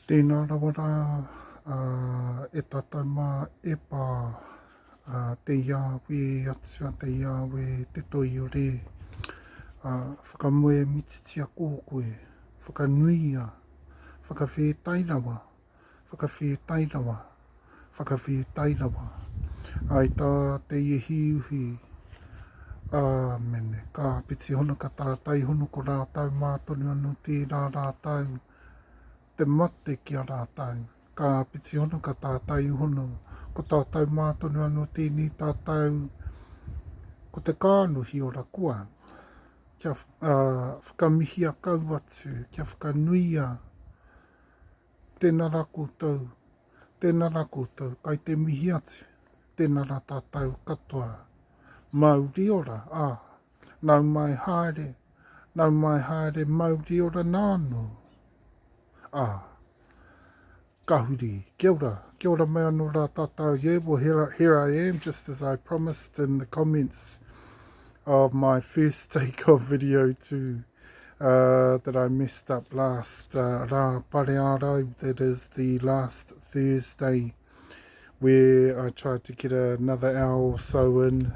Tēnā rawara e tātou mā e pā te iawe atua, te iawe te toi o re. Whakamue mititia kōkoe, whakanuia, whakawhētairawa, whakawhētairawa, whakawhētairawa. Ai tā te ihi uhi, mene, ka piti hono ka tātai hono ko rātau mātonu anu tērā rātau. Te mate ki a rātau, ka piti hono ka tātai hono, ko tātou mātonu anō tēnei tātou, ko te kānuhi o rakua, kia whakamihi a kau atu, kia whakanuia, tēnā rā koutou, kai te mihi atu, tēnā rā tātou katoa, Māori ora, nau mai haere, Māori ora nāno. Kahuri, kia ora mea no rā tātou. Yeah, well, here I am, just as I promised in the comments of my first take-off video that I messed up last rā parearo, that is the last Thursday, where I tried to get another hour or so in,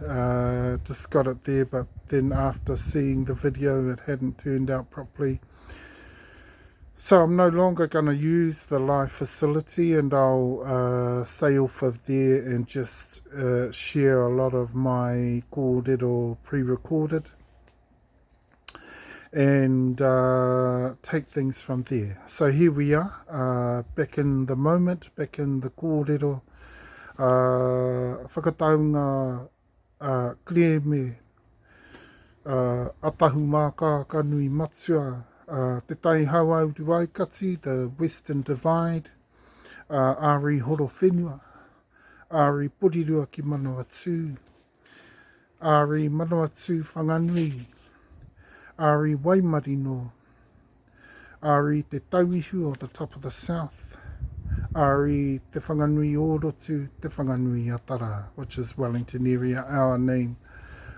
just got it there, but then after seeing the video it hadn't turned out properly. So I'm no longer going to use the live facility, and I'll stay off of there and just share a lot of my recorded or pre-recorded and take things from there. So here we are, back in the moment, back in the kōrero, whakataunga kreme, a Tahumaakaakanuimatua, TeTaiHauauruAukatiTai, the WesternDivide, Ari Horowhenua, Ari Porirua ki Manawatu, Ari Manawatu Whanganui, Ari Waimarino, Ari Te Tauihu, or the top of the south, Ari Te Whanganui Orotu, Te Whanganui Atara, which is Wellington area, our name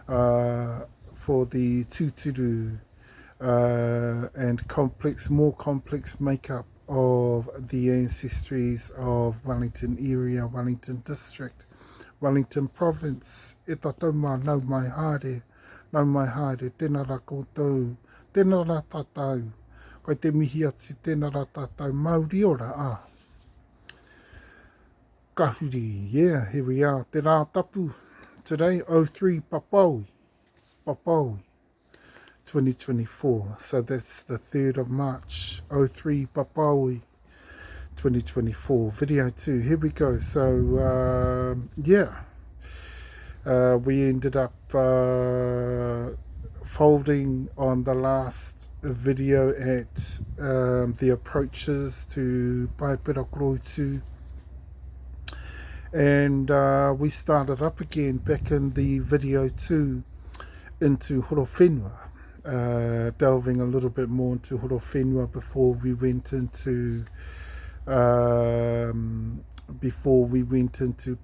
for the Tutura and more complex makeup of the ancestries of Wellington area, Wellington district, Wellington province. E tātou mā nau mai haere, tēnā rā koutou, tēnā rā tātou, kai te mihi atu, tēnā rā tātou, Māori ora, Kahuri, yeah, here we are, te rā tapu, today, 03 Papaoi, 2024, so that's the 3rd of March, 03 Papaoi 2024, video 2, here we go. So we ended up folding on the last video at the approaches to Papaoi, and we started up again back in the video 2 into Horowhenua, delving a little bit more into Horowhenua before we went into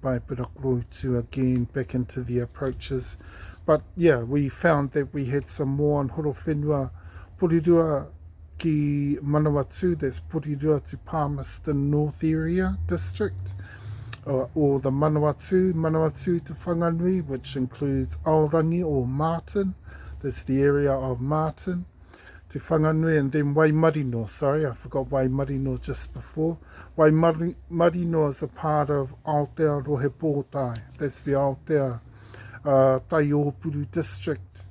Papaoi again, back into the approaches. But yeah, we found that we had some more on Horowhenua, Porirua ki Manawatu, that's Porirua to Palmerston North area district, or the Manawatu to Whanganui, which includes Aorangi or Martin. That's the area of Martin to Whanganui, and then Waimarino. Sorry, I forgot Waimarino just before. Waimarino is a part of Aotearoa. That's the Aotea Taiopuru district,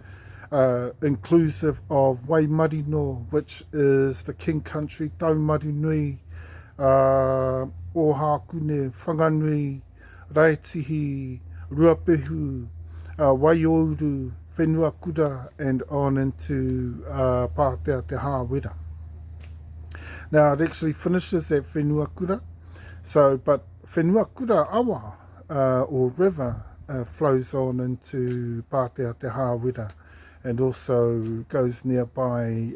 inclusive of Waimarino, which is the King Country, Taumarinui, Ohakune, Whanganui, Raetihi, Ruapehu, Waiouru, Whenua Kura, and on into Pātea Te Hāwera. Now it actually finishes at Whenua Kura, but Whenua Kura awa, or river, flows on into Pātea Te Hāwera, and also goes nearby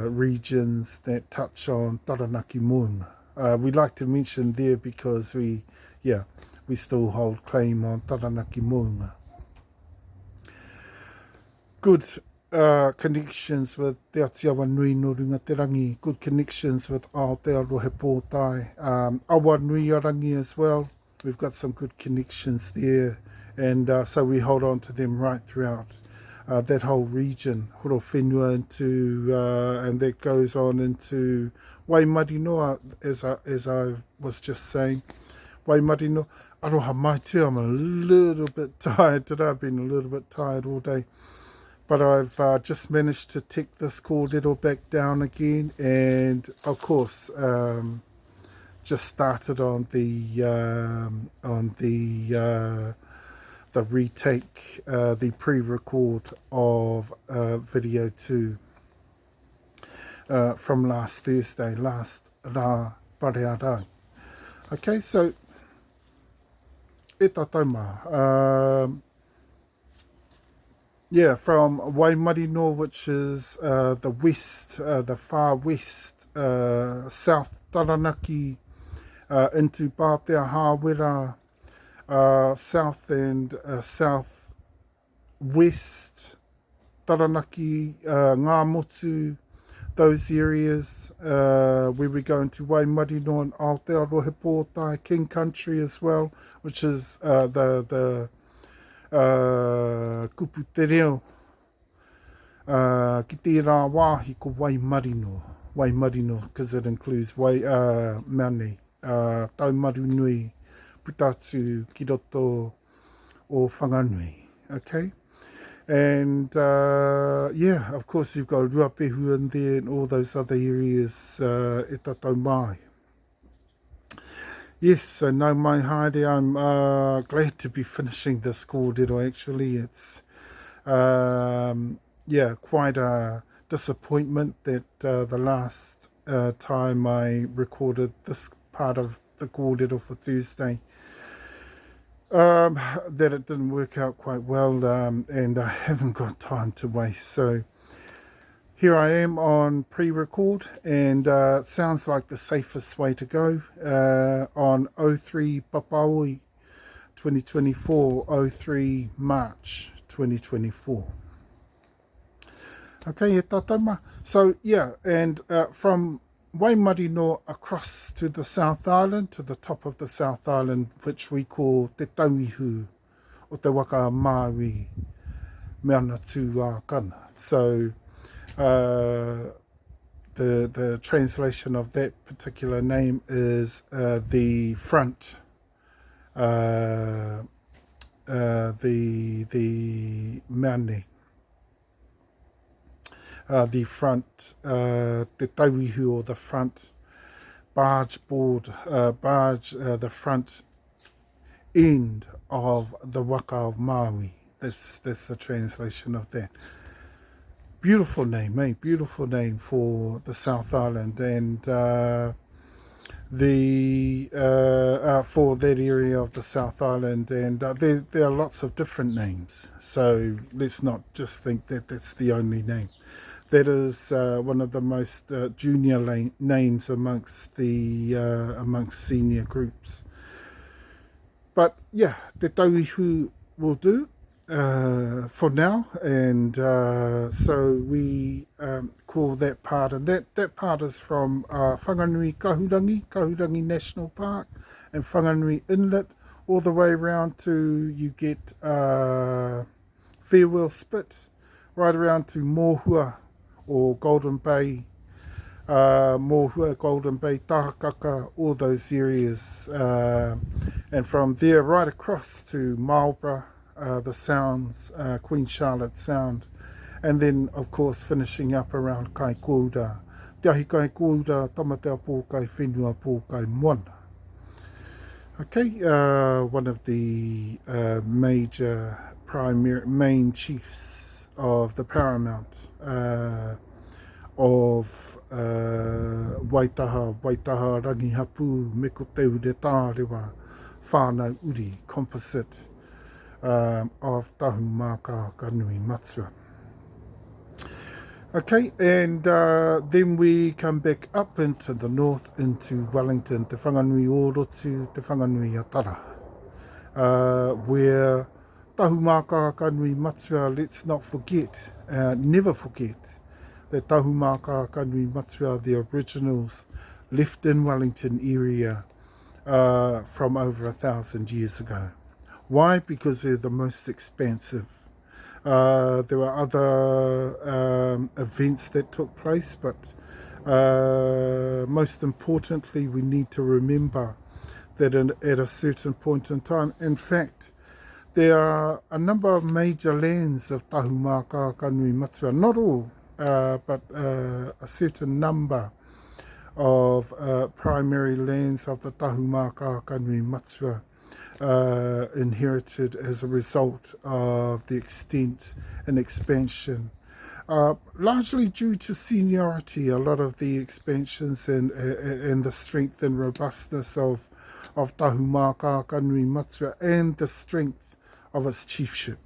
regions that touch on Taranaki Moonga. We like to mention there because we still hold claim on Taranaki Moonga. Good. connections with Te Atiawa Nui no Runga Te Rangi, good connections with Aotearoa Pōtai, Awa Nui Arangi as well. We've got some good connections there, and so we hold on to them right throughout that whole region, Horo Whenua into, and that goes on into Waimarinoa, as I was just saying. Waimarinoa, aroha mai too, I'm a little bit tired today. I've been a little bit tired all day. But I've just managed to take this kōrero back down again, and of course, just started on the retake, the pre-record of video 2 from last Thursday, last Rā Parearau. Okay, so e tatauma. Yeah, from Waimarino, which is the west, the far west, South Taranaki, into Pātea Hāwera, south and south west, Taranaki, Ngā Motu, those areas, where we go into Waimarino and Aotearoa Pōtai, King Country as well, which is the kupu te reo, ki tērā wāhi ko Waimarino, because it includes Maunei, Taumaru Nui, Putatu, ki roto o Whanganui, okay? And yeah, of course you've got Ruapehu in there and all those other areas, e tatau mai. Yes, so nau mai haere, I'm glad to be finishing this kōrero actually. It's, yeah, quite a disappointment that the last time I recorded this part of the kōrero for Thursday, that it didn't work out quite well, and I haven't got time to waste. So here I am on pre-record, and it sounds like the safest way to go on 03 Papaoi 2024, 03 March 2024. Okay, e tatauma. So yeah, and from Waimarino across to the South Island, to the top of the South Island, which we call Te Tauihu o Te Waka Māui Meana Tū Ākana. So the translation of that particular name is the front, the Maunei, the front, te tauihu, or the front barge board, the front end of the waka of Maui. That's the translation of that. Beautiful name, eh? Beautiful name for the South Island, and for that area of the South Island, and there are lots of different names. So let's not just think that that's the only name. That is one of the most junior names amongst the amongst senior groups. But yeah, Te Tauihu will do for now, and so we call that part, and that part is from Whanganui Kahurangi National Park, and Whanganui Inlet, all the way around to, you get Farewell Spit, right around to Mohua or Golden Bay, Mohua, Golden Bay, Tahakaka, all those areas, and from there right across to Marlborough, the Sounds, Queen Charlotte Sound, and then of course finishing up around Kaikoura, Te ahi Kaikoura, Tamatea Pōkai, Whenua Pōkai, Moana. Okay, one of the major main chiefs of the paramount of Waitaha Rangi Hapu, Meko Teu Re Tārewa, Whānau Uri, composite of Tahumaakaakanuimatua. Okay, and then we come back up into the north, into Wellington, Te Whanganui Orotu, Te Whanganui Atara, where Tahumaakaakanuimatua, let's not forget, never forget that Tahumaakaakanuimatua, the originals, left in Wellington area from over 1,000 years ago. Why? Because they're the most expansive. There were other events that took place, but most importantly, we need to remember that at a certain point in time, in fact, there are a number of major lands of Tahumaakaakanuimatua, not all, but a certain number of primary lands of the Tahumaakaakanuimatua inherited as a result of the extent and expansion. Largely due to seniority, a lot of the expansions and the strength and robustness of Tahumaakaakanuimatua and the strength of its chiefship,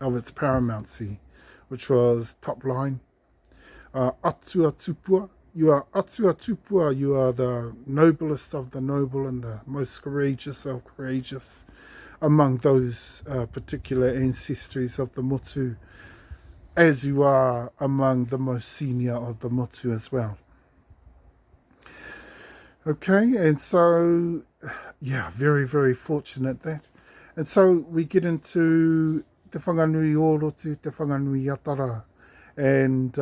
of its paramountcy, which was top line. Atua Tupua, you are Atua Tupua, you are the noblest of the noble and the most courageous of courageous among those particular ancestries of the motu, as you are among the most senior of the motu as well. Okay, and so, yeah, very, very fortunate that. And so we get into te whanganui orotu, te whanganui atara, and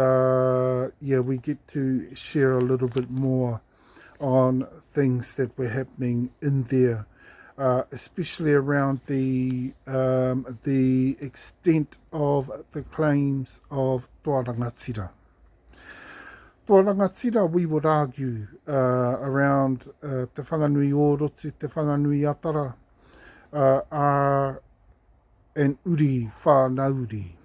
we get to share a little bit more on things that were happening in there, especially around the extent of the claims of Tuarangatira. Tuarangatira, we would argue, around te whanganui orotu, te whanganui atara, are an uri whānauri.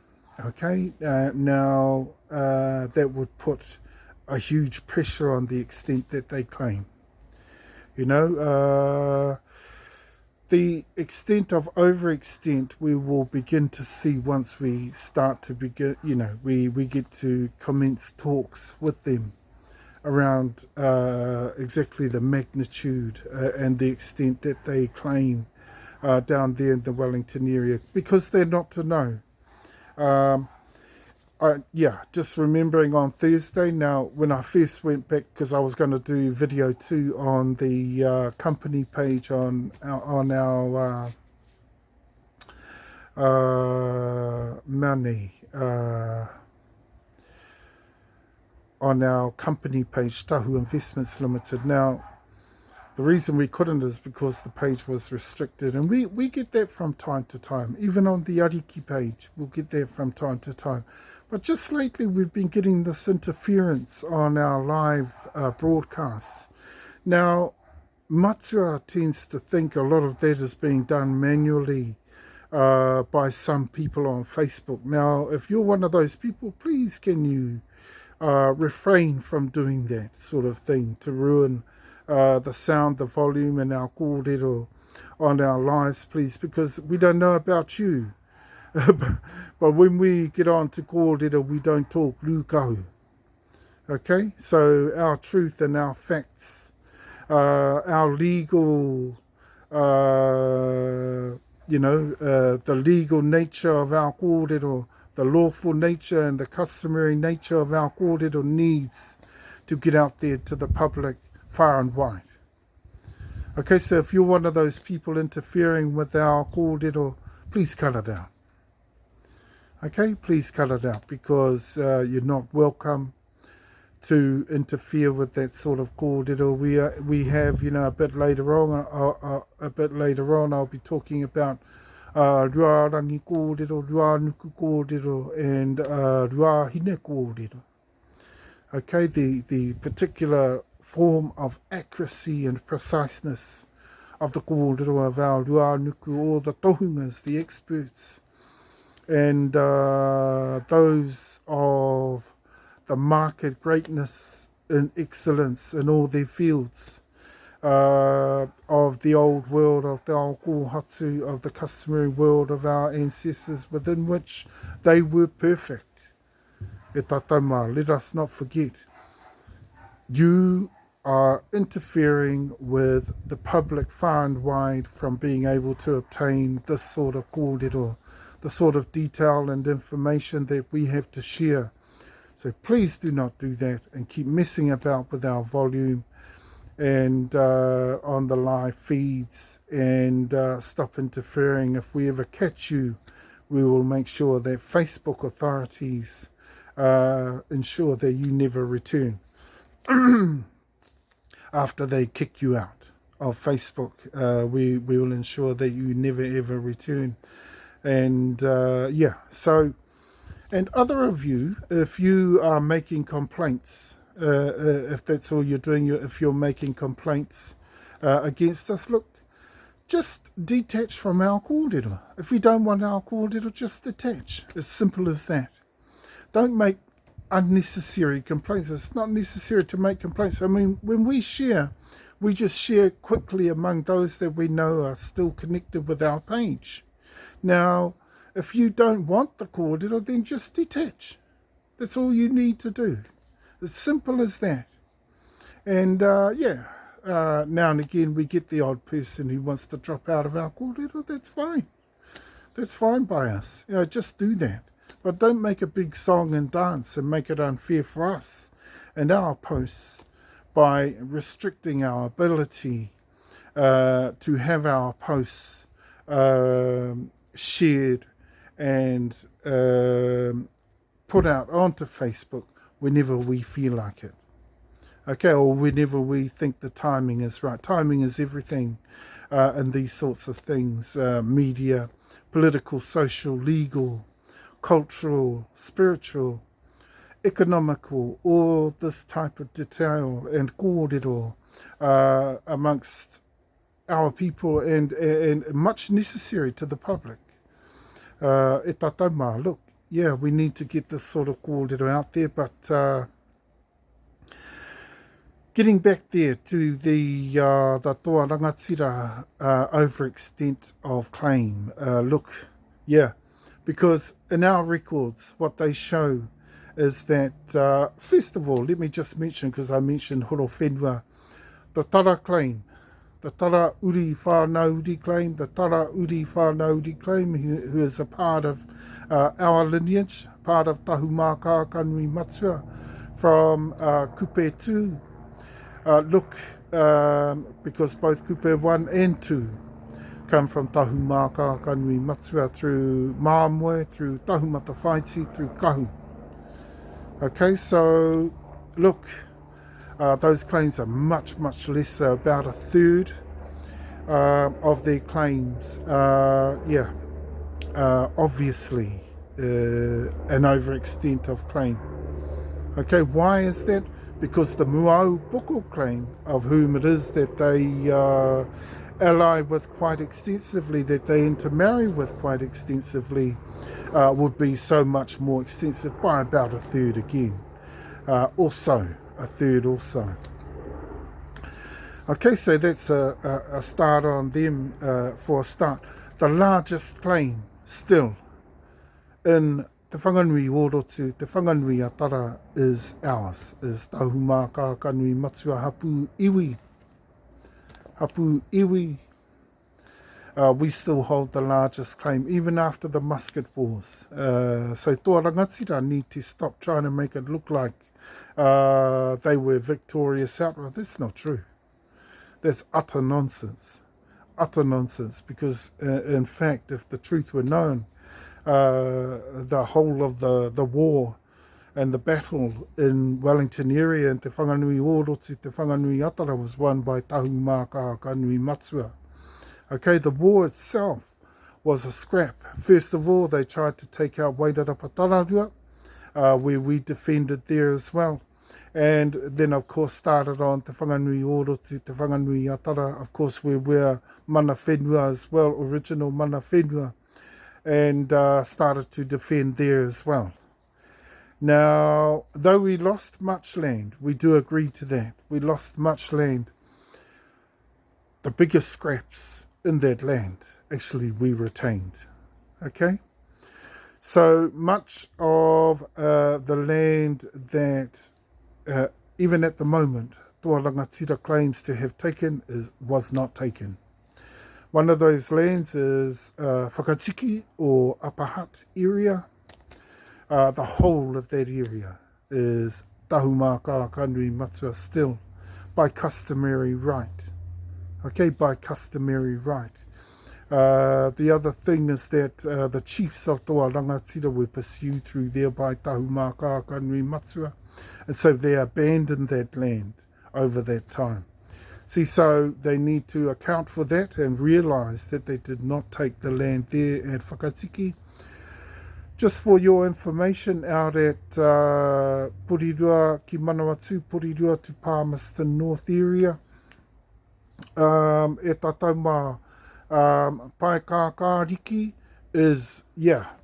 Okay, now that would put a huge pressure on the extent that they claim. You know, the extent of overextent we will begin to see once we start to begin, you know, we get to commence talks with them around exactly the magnitude and the extent that they claim down there in the Wellington area, because they're not to know. Just remembering on Thursday, now when I first went back, because I was going to do video 2 on the company page on our money, on our company page, Tahu Investments Limited. Now, the reason we couldn't is because the page was restricted, and we get that from time to time. Even on the Ariki page, we'll get that from time to time. But just lately, we've been getting this interference on our live broadcasts. Now, Matua tends to think a lot of that is being done manually by some people on Facebook. Now, if you're one of those people, please can you refrain from doing that sort of thing to ruin the sound, the volume, and our kōrero on our lives, please, because we don't know about you. But when we get on to kōrero, we don't talk lūkahu. Okay? So our truth and our facts, our legal, the legal nature of our kōrero, the lawful nature and the customary nature of our kōrero needs to get out there to the public far and wide. Okay, so if you're one of those people interfering with our kōrero, please cut it out. Okay, please cut it out, because you're not welcome to interfere with that sort of kōrero. We have, a bit later on, I'll be talking about rua rangi kōrero, rua nuku kōrero, and rua hine kōrero. Okay, the particular form of accuracy and preciseness of the kōrero of our rua nuku, or the tohungas, the experts, and those of the market greatness and excellence in all their fields, of the old world of the ao kōhatu, of the customary world of our ancestors, within which they were perfect. E tatama, let us not forget, you are interfering with the public far and wide from being able to obtain this sort of kōrero, the sort of detail and information that we have to share. So please do not do that and keep messing about with our volume and on the live feeds, and stop interfering. If we ever catch you, we will make sure that Facebook authorities ensure that you never return after they kick you out of Facebook. We will ensure that you never ever return. And so, and other of you, if you are making complaints, if that's all you're doing, if you're making complaints against us, look, just detach from our kōrero. If you don't want our kōrero, just detach. As simple as that. Don't make unnecessary complaints. It's not necessary to make complaints. I mean, when we share, we just share quickly among those that we know are still connected with our page. Now, if you don't want the kōrero, then just detach. That's all you need to do. It's simple as that. And now and again we get the odd person who wants to drop out of our kōrero. That's fine. That's fine by us. Just do that. But don't make a big song and dance and make it unfair for us and our posts by restricting our ability to have our posts shared and put out onto Facebook whenever we feel like it. Okay, or whenever we think the timing is right. Timing is everything in these sorts of things. Media, political, social, legal, cultural, spiritual, economical, all this type of detail and kōrero amongst our people and much necessary to the public. E tatauma, look, yeah, we need to get this sort of kōrero out there, but getting back there to the toa rangatira overextent of claim, because in our records, what they show is that, first of all, let me just mention, because I mentioned horo whenua, the tara claim, the tara uri whānauri claim, the tara uri whānauri claim, who is a part of our lineage, part of Tahumaakaakanuimatua from Kupe 2. Because both Kupe 1 and 2 come from Tahumaakaakanuimatua through Māmoe, through Tahumatawhaiti, through Kahu. Okay, so look, those claims are much, much less, about a third of their claims. Obviously, an overextent of claim. Okay, why is that? Because the Muau Poko claim, of whom it is that they ally with quite extensively, that they intermarry with quite extensively, would be so much more extensive, by about a third again. A third also. Okay, so that's a start on them for a start. The largest claim still in Te whanganui orotu, te whanganui atara is ours, is Tahumaakaakanuimatua Hapu iwi. Hapu iwi. We still hold the largest claim, even after the musket wars. So toa rangatira need to stop trying to make it look like they were victorious outright. That's not true. That's utter nonsense. Utter nonsense, because in fact, if the truth were known, the whole of the war and the battle in Wellington area and Te Whanganui Orotu, Te Whanganui Atara was won by Tahumaakaakanuimatua. Okay, the war itself was a scrap. First of all, they tried to take out Wairarapa where we defended there as well. And then, of course, started on Te Whanganui Orotu, Te Whanganui Atara, of course, where we're mana whenua as well, original mana whenua, and started to defend there as well. Now, though we lost much land, we do agree to that. We lost much land. The biggest scraps in that land, actually, we retained. Okay? So much of the land that, even at the moment, Toa Rangatira claims to have taken was not taken. One of those lands is Whakatiki or Upper Hutt area. The whole of that area is Tahumaakaakanuimatua still by customary right. Okay, by customary right. The other thing is that the chiefs of Toa Rangatira were pursued through there by Tahumaakaakanuimatua, and so they abandoned that land over that time. See, so they need to account for that and realise that they did not take the land there at Whakatiki. Just for your information, out at Porirua ki Manawatu, Porirua to Palmerston North area, e Tatauma Paekākāriki is,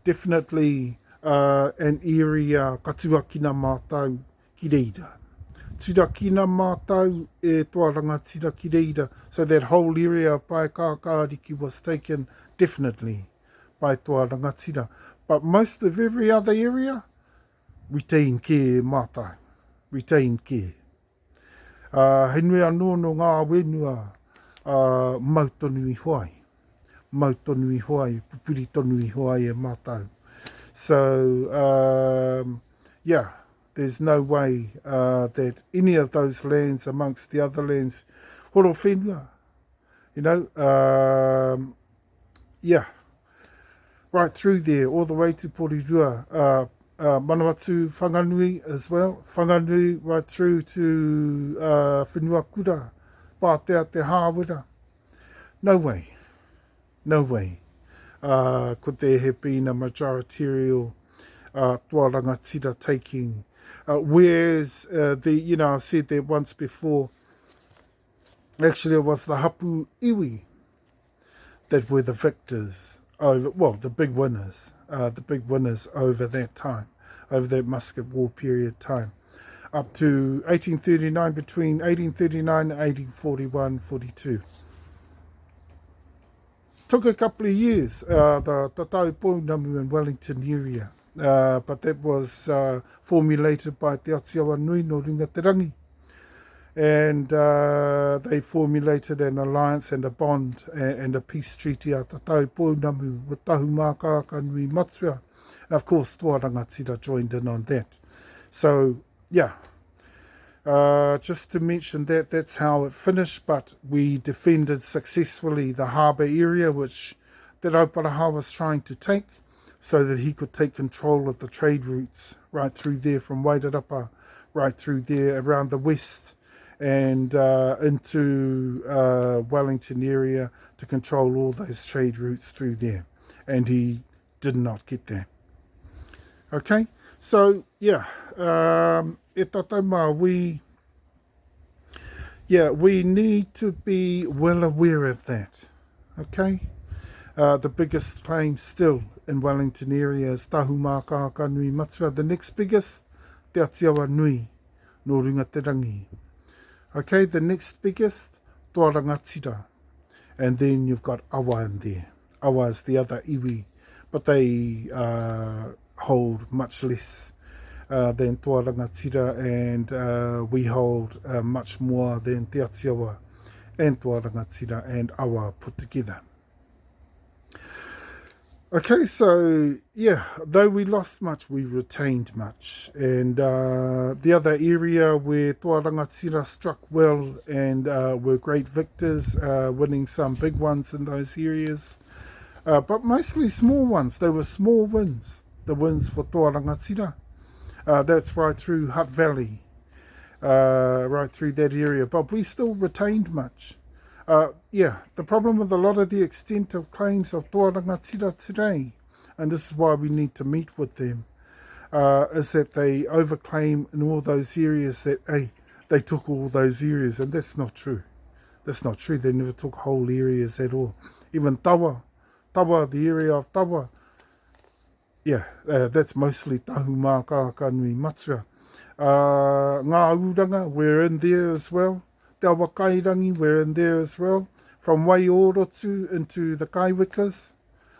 definitely an area katuakina mātau ki reira. Turakina mātau e toa rangatira ki reira. So that whole area of Paekākāriki was taken definitely by toa rangatira. But most of every other area, retain care mātai. Retain care. He nui anō no ngā wenua mautonu i hoai. Mautonu i hoai, pupuri tonu i hoai e mātau. So, there's no way that any of those lands amongst the other lands, horo whenua, right through there, all the way to Porirua, Manawatu Whanganui as well, Whanganui right through to Whenua Kura, Pātea Te Hāwera. No way, could there have been a majoritarial toa rangatira taking, whereas I've said that once before, actually it was the Hapu iwi that were the victors over, the big winners over that time, over that Muscat War period time, up to 1839, between 1839 and 1841-42. Took a couple of years, the TeTaiHauauruAukatiTai in Wellington area, but that was formulated by Te Atiawa Nui no Runga Te Rangi. And they formulated an alliance and a bond and a peace treaty at TeTaiHauauruAukatiTai with Tahumaakaakanuimatua. And of course, Toa Rangatira joined in on that. So, just to mention that, that's how it finished, but we defended successfully the harbour area, which Te Rauparaha was trying to take, so that he could take control of the trade routes right through there from Wairarapa, right through there around the west, and into Wellington area to control all those trade routes through there. And he did not get there. Okay, so e tatauma, we need to be well aware of that. Okay, the biggest claim still in Wellington area is Tahumaakaakanuimatua. The next biggest, Te Atiawa Nui no Runga Te Rangi. Okay, the next biggest, Toa Rangatira. And then you've got Awa in there. Awa is the other iwi, but they hold much less than Toa Rangatira, and we hold much more than Te Atiawa and Toa Rangatira and Awa put together. Okay, so though we lost much, we retained much. And the other area where Toa Rangatira struck well and were great victors, winning some big ones in those areas, but mostly small ones. They were small wins, the wins for Toa Rangatira. That's right through Hutt Valley, right through that area. But we still retained much. The problem with a lot of the extent of claims of Toa Rangatira today, and this is why we need to meet with them, is that they overclaim in all those areas that, they took all those areas, and that's not true. That's not true. They never took whole areas at all. Even Tawa, the area of Tawa, that's mostly Tahumaakaakanuimatua. Ngā Uranga, we're in there as well. Te Awa Kairangi, we're in there as well. From Waiorotu into the Kaiwikas,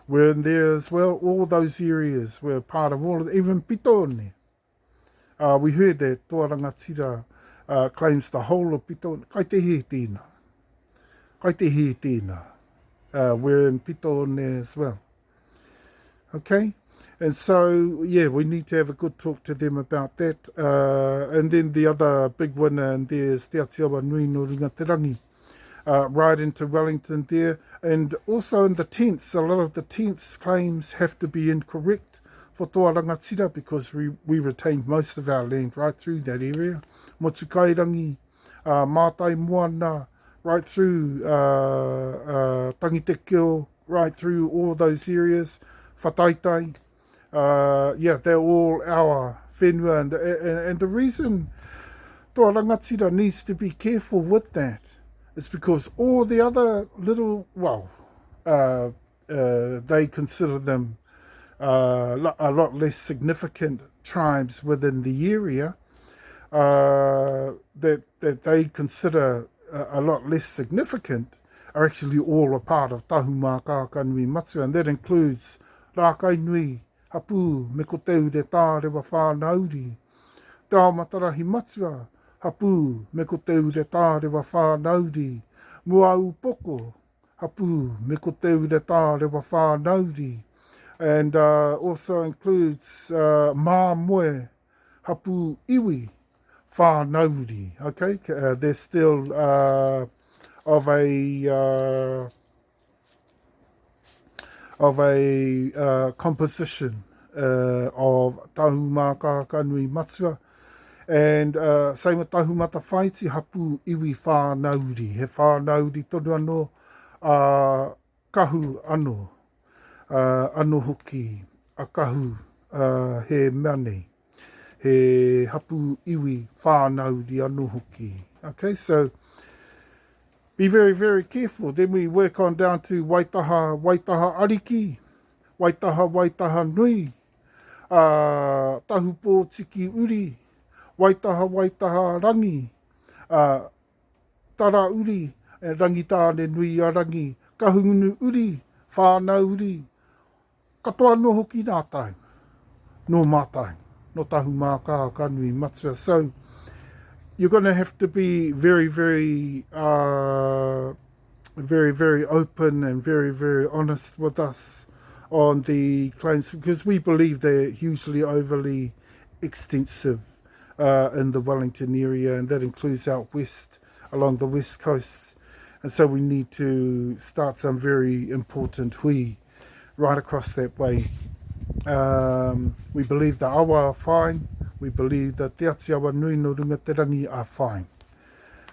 we're in there as well. All those areas were part of all of it, even Pitone. We heard that Toa Rangatira claims the whole of Pitone. Kai te he tēnā. we're in Pito on there as well. Okay? And so, yeah, we need to have a good talk to them about that. And then the other big winner in there is Te Atiawa Nui no Ringaterangi, right into Wellington there. And also in the tents, a lot of the tents claims have to be incorrect for Toa Rangatira because we retained most of our land right through that area. Motukairangi, Mātai Moana, right through Tangitekeo, right through all those areas, Whataitai. Yeah, they're all our whenua. And the reason Toa Rangatira needs to be careful with that is because all the other little, they consider them a lot less significant tribes within the area that they consider a lot less significant are actually all a part of Tahumaakaakanuimatua, and that includes Rākainui, Hapu, Mekoteu de Tā Rewa Whānauri, Taumata Hapu, Mekoteu de Tā Rewa Whānauri, Muau Poko, Hapu, Mekoteu de Tā Rewa Whānauri, and also includes Māmoe, Hapu Iwi, Whānauri. Okay, they're still of a composition of Tahumaakaakanuimatua, and same with Tahumata Whaiti, Hapu Iwi Whānauri. He Whānauri tonu anō kahu anō, anō hoki a kahu he mane, he Hapu Iwi Whānauri anō hoki. Okay, so be very, very careful. Then we work on down to Waitaha Ariki, Waitaha Nui, Tahupo Tiki Uri, Waitaha Rangi, Tara Uri, Rangitāne Nui a Rangi, Kahungunu Uri, Whānauri, katoa no hoki nā tai, no mātai, no Tahumaakaakanuimatua. So you're going to have to be very, very open and very, very honest with us on the claims, because we believe they're hugely overly extensive in the Wellington area, and that includes out west, along the west coast. And so we need to start some very important hui right across that way. We believe the awa are fine. We believe that Te Atiawa Nui no Ringaterangi are fine.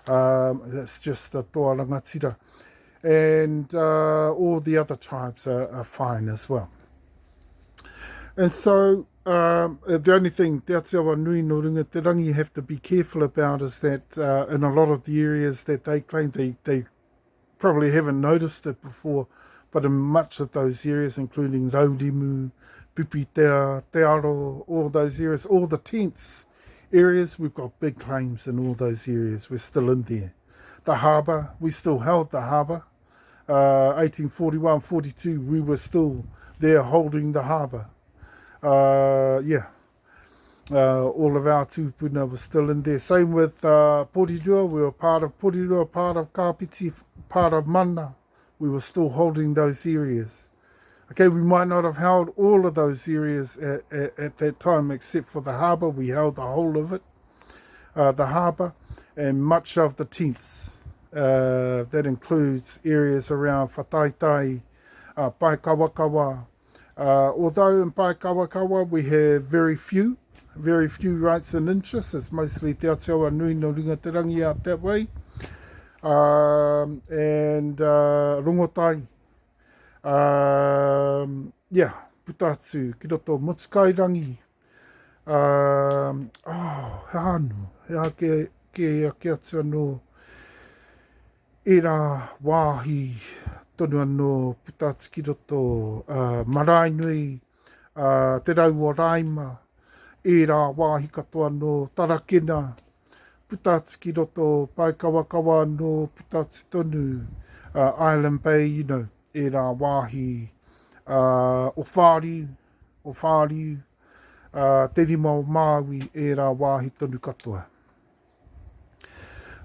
That's just the Toa Rangatira. And all the other tribes are fine as well. And so the only thing Te Atiawa Nui no Ringaterangi you have to be careful about is that in a lot of the areas that they claim, they probably haven't noticed it before, but in much of those areas, including Raurimu, Pipitea, Te Aro, all those areas, all the tents areas, we've got big claims in all those areas. We're still in there. The harbour, we still held the harbour. 1841-42, we were still there holding the harbour. All of our tūpuna were still in there. Same with Porirua, we were part of Porirua, part of Kapiti, part of Mana. We were still holding those areas. Okay, we might not have held all of those areas at that time, except for the harbour. We held the whole of it, the harbour, and much of the tents. That includes areas around Whataitai, Paikawakawa. Although in Paikawakawa we have very few rights and interests. It's mostly Te Atiawa Nui no Ringaterangi out that way. And Rongotai. Putatu, ki roto Motukairangi. He anu, he ake atua no e rā wāhi tonu anō Putatu ki roto Marainui, te rau o Raima, e rā wāhi katoa no Tarakena, Putatu ki roto Paikawakawa no Putatu tonu, Island Bay, e rā wāhi o Whāriu, te rima o Māui, e rā wāhi tonu katoa.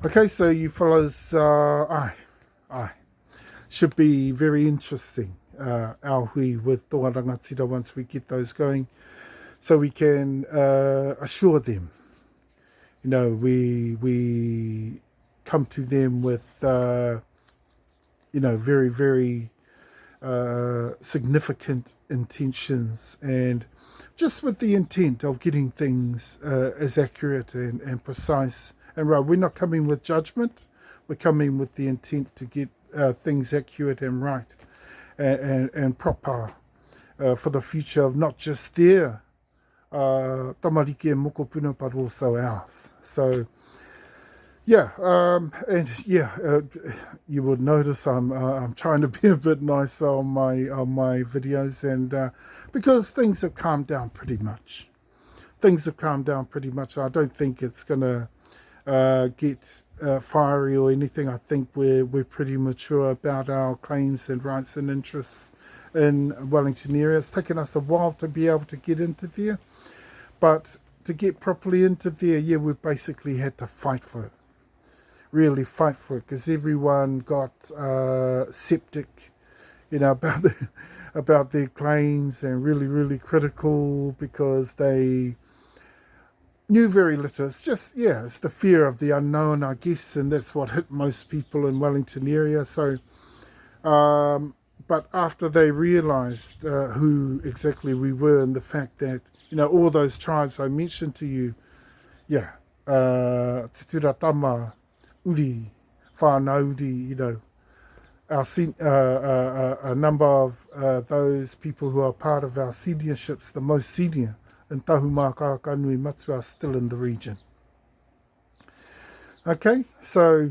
Okay, so you fellas, should be very interesting, our hui with toa rangatira once we get those going, so we can assure them, you know, we come to them with, you know, very, very significant intentions, and just with the intent of getting things as accurate and precise and right. We're not coming with judgment, we're coming with the intent to get things accurate and right and proper for the future of not just their tamariki and mokopuna, but also ours. So yeah, and yeah, you would notice I'm trying to be a bit nicer on my videos, and because things have calmed down pretty much. Things have calmed down pretty much. I don't think it's gonna get fiery or anything. I think we're pretty mature about our claims and rights and interests in Wellington area. It's taken us a while to be able to get into there, but to get properly into there, yeah, we basically had to fight for it. Really fight for it, because everyone got septic, you know, about their claims, and really critical because they knew very little. It's just, yeah, it's the fear of the unknown, I guess, and that's what hit most people in Wellington area. So, but after they realised who exactly we were, and the fact that, you know, all those tribes I mentioned to you, yeah, Tutura, Tama, Uri, whānau Uri, you know, a number of those people who are part of our seniorships, the most senior in Tahumaakaakanuimatua, are still in the region. Okay, so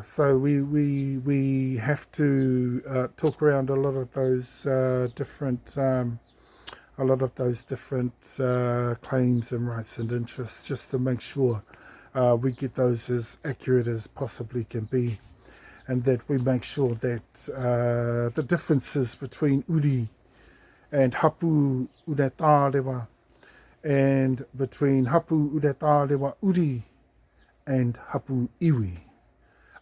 so we have to talk around a lot of those different claims and rights and interests, just to make sure we get those as accurate as possibly can be, and that we make sure that the differences between Uri and Hapu Uretārewa, and between Hapu Uretārewa Uri and Hapu Iwi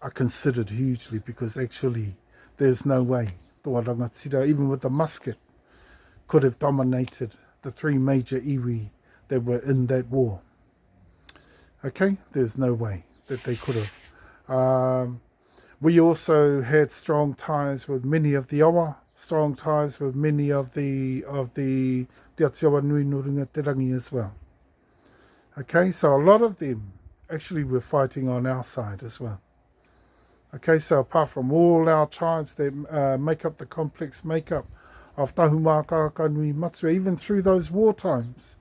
are considered hugely, because actually there's no way toa rangatira, even with the musket, could have dominated the three major iwi that were in that war. Okay, there's no way that they could have. We also had strong ties with many of the awa, strong ties with many of the Te Atiawa Nui no Runga Te Rangi as well. Okay, so a lot of them actually were fighting on our side as well. Okay, so apart from all our tribes that make up the complex makeup of Tahumaakaakanuimatua, even through those war times,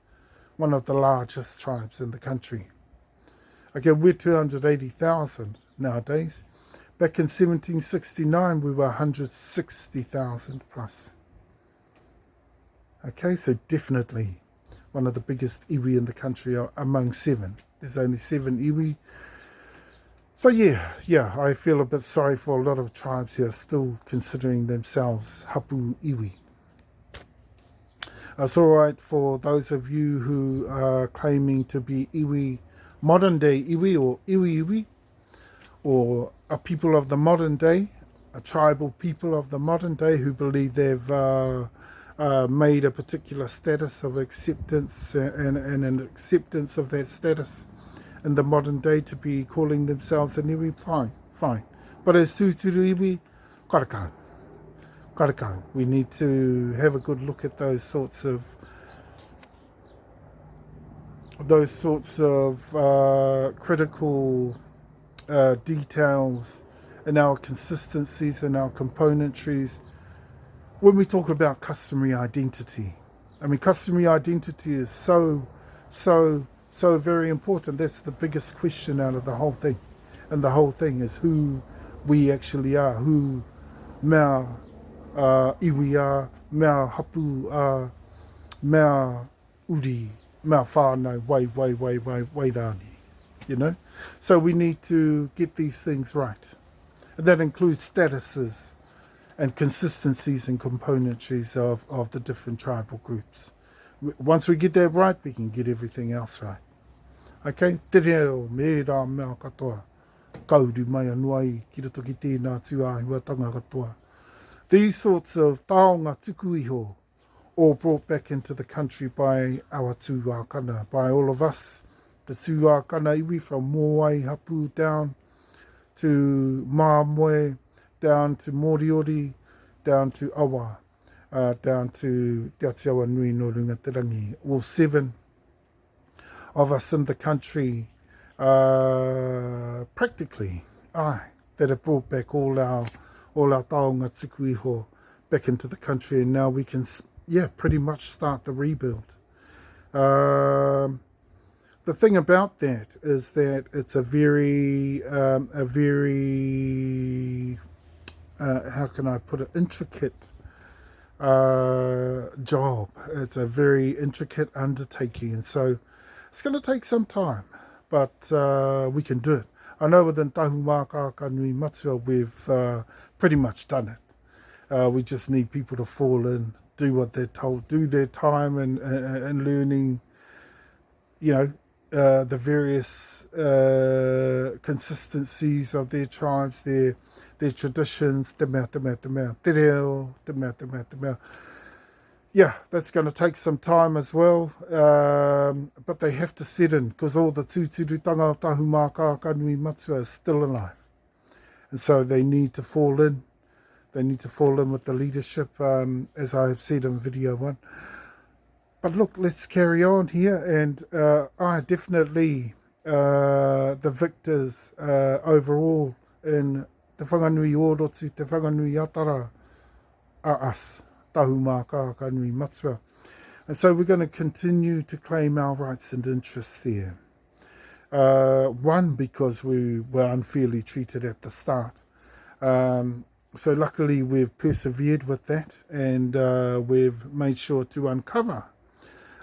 one of the largest tribes in the country. Okay, we're 280,000 nowadays. Back in 1769, we were 160,000 plus. Okay, so definitely one of the biggest iwi in the country among 7. There's only 7 iwi. So yeah, I feel a bit sorry for a lot of tribes here still considering themselves Hapu iwi. It's all right for those of you who are claiming to be iwi, modern day iwi or iwi, or a people of the modern day, a tribal people of the modern day who believe they've made a particular status of acceptance and an acceptance of that status in the modern day to be calling themselves an iwi. Fine. But as tūturu iwi, karakau. We need to have a good look at those sorts of critical details and our consistencies and our componentries when we talk about customary identity. I mean, customary identity is so very important. That's the biggest question out of the whole thing. And the whole thing is who we actually are, who mea iwi are, mea hapu are, mea uri, mea whānau, wai rani, you know? So we need to get these things right. And that includes statuses and consistencies and componentries of the different tribal groups. Once we get that right, we can get everything else right. Okay? Te reo, me rā mea katoa. kauru mai anua i ki roto ki tēnā tuāhuatanga katoa. These sorts of taonga tuku iho all brought back into the country by our tūākana, by all of us, the tūākana iwi from Moai, Hapu, down to Māmoe, down to Moriori, down to Awa, down to Te Atiawa Nui no Rungaterangi. All 7 of us in the country, practically, that have brought back all our taonga tuku iho back into the country, and now we can, pretty much start the rebuild. The thing about that is that it's a very, how can I put it, intricate job. It's a very intricate undertaking, and so it's going to take some time, but we can do it. I know within Tahumaakaakanuimatua we've pretty much done it. We just need people to fall in, do what they're told, do their time and learning, the various consistencies of their tribes, their traditions, te mea, te reo, te mea. Yeah, that's going to take some time as well, but they have to set in, because all the tūturutanga o Tahumaakaakanuimatua is still alive. And so they need to fall in. They need to fall in with the leadership, as I have said in video 1. But look, let's carry on here, and definitely the victors overall in Te Whanganui Orotu, Te Whanganui Atara are us, Tahumaakaakanuimatua. And so we're going to continue to claim our rights and interests there. One, because we were unfairly treated at the start. So luckily we've persevered with that, and we've made sure to uncover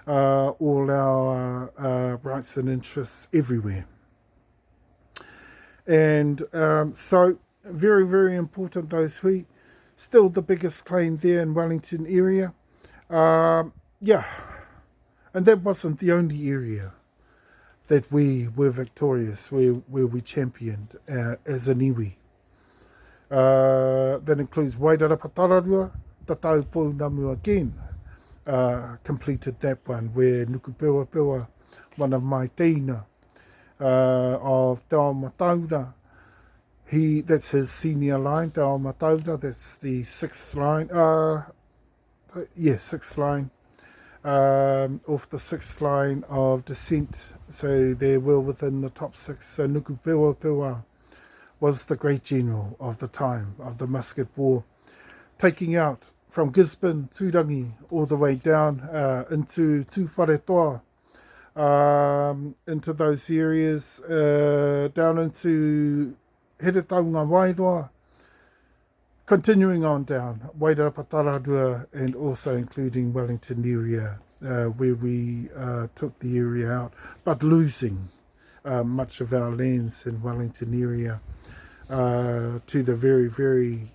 all our rights and interests everywhere. And so very, very important, those hui. Still the biggest claim there in Wellington area. And that wasn't the only area that we were victorious, where we championed as an iwi. That includes Wairara Patararua, Tatau Namu again, completed that one, where Nukupewa, one of my teina of Te Ao that's his senior line, Te Ao that's the 6th line, 6th line, off the 6th line of descent, so they're well within the top 6. So Nukupewa was the great general of the time, of the musket war, taking out from Gisborne, Tūrangi, all the way down into Tūwharetoa, into those areas, down into Heretaunga Wairoa, continuing on down, Wairara Patararua, and also including Wellington area, where we took the area out, but losing much of our lands in Wellington area to the very, very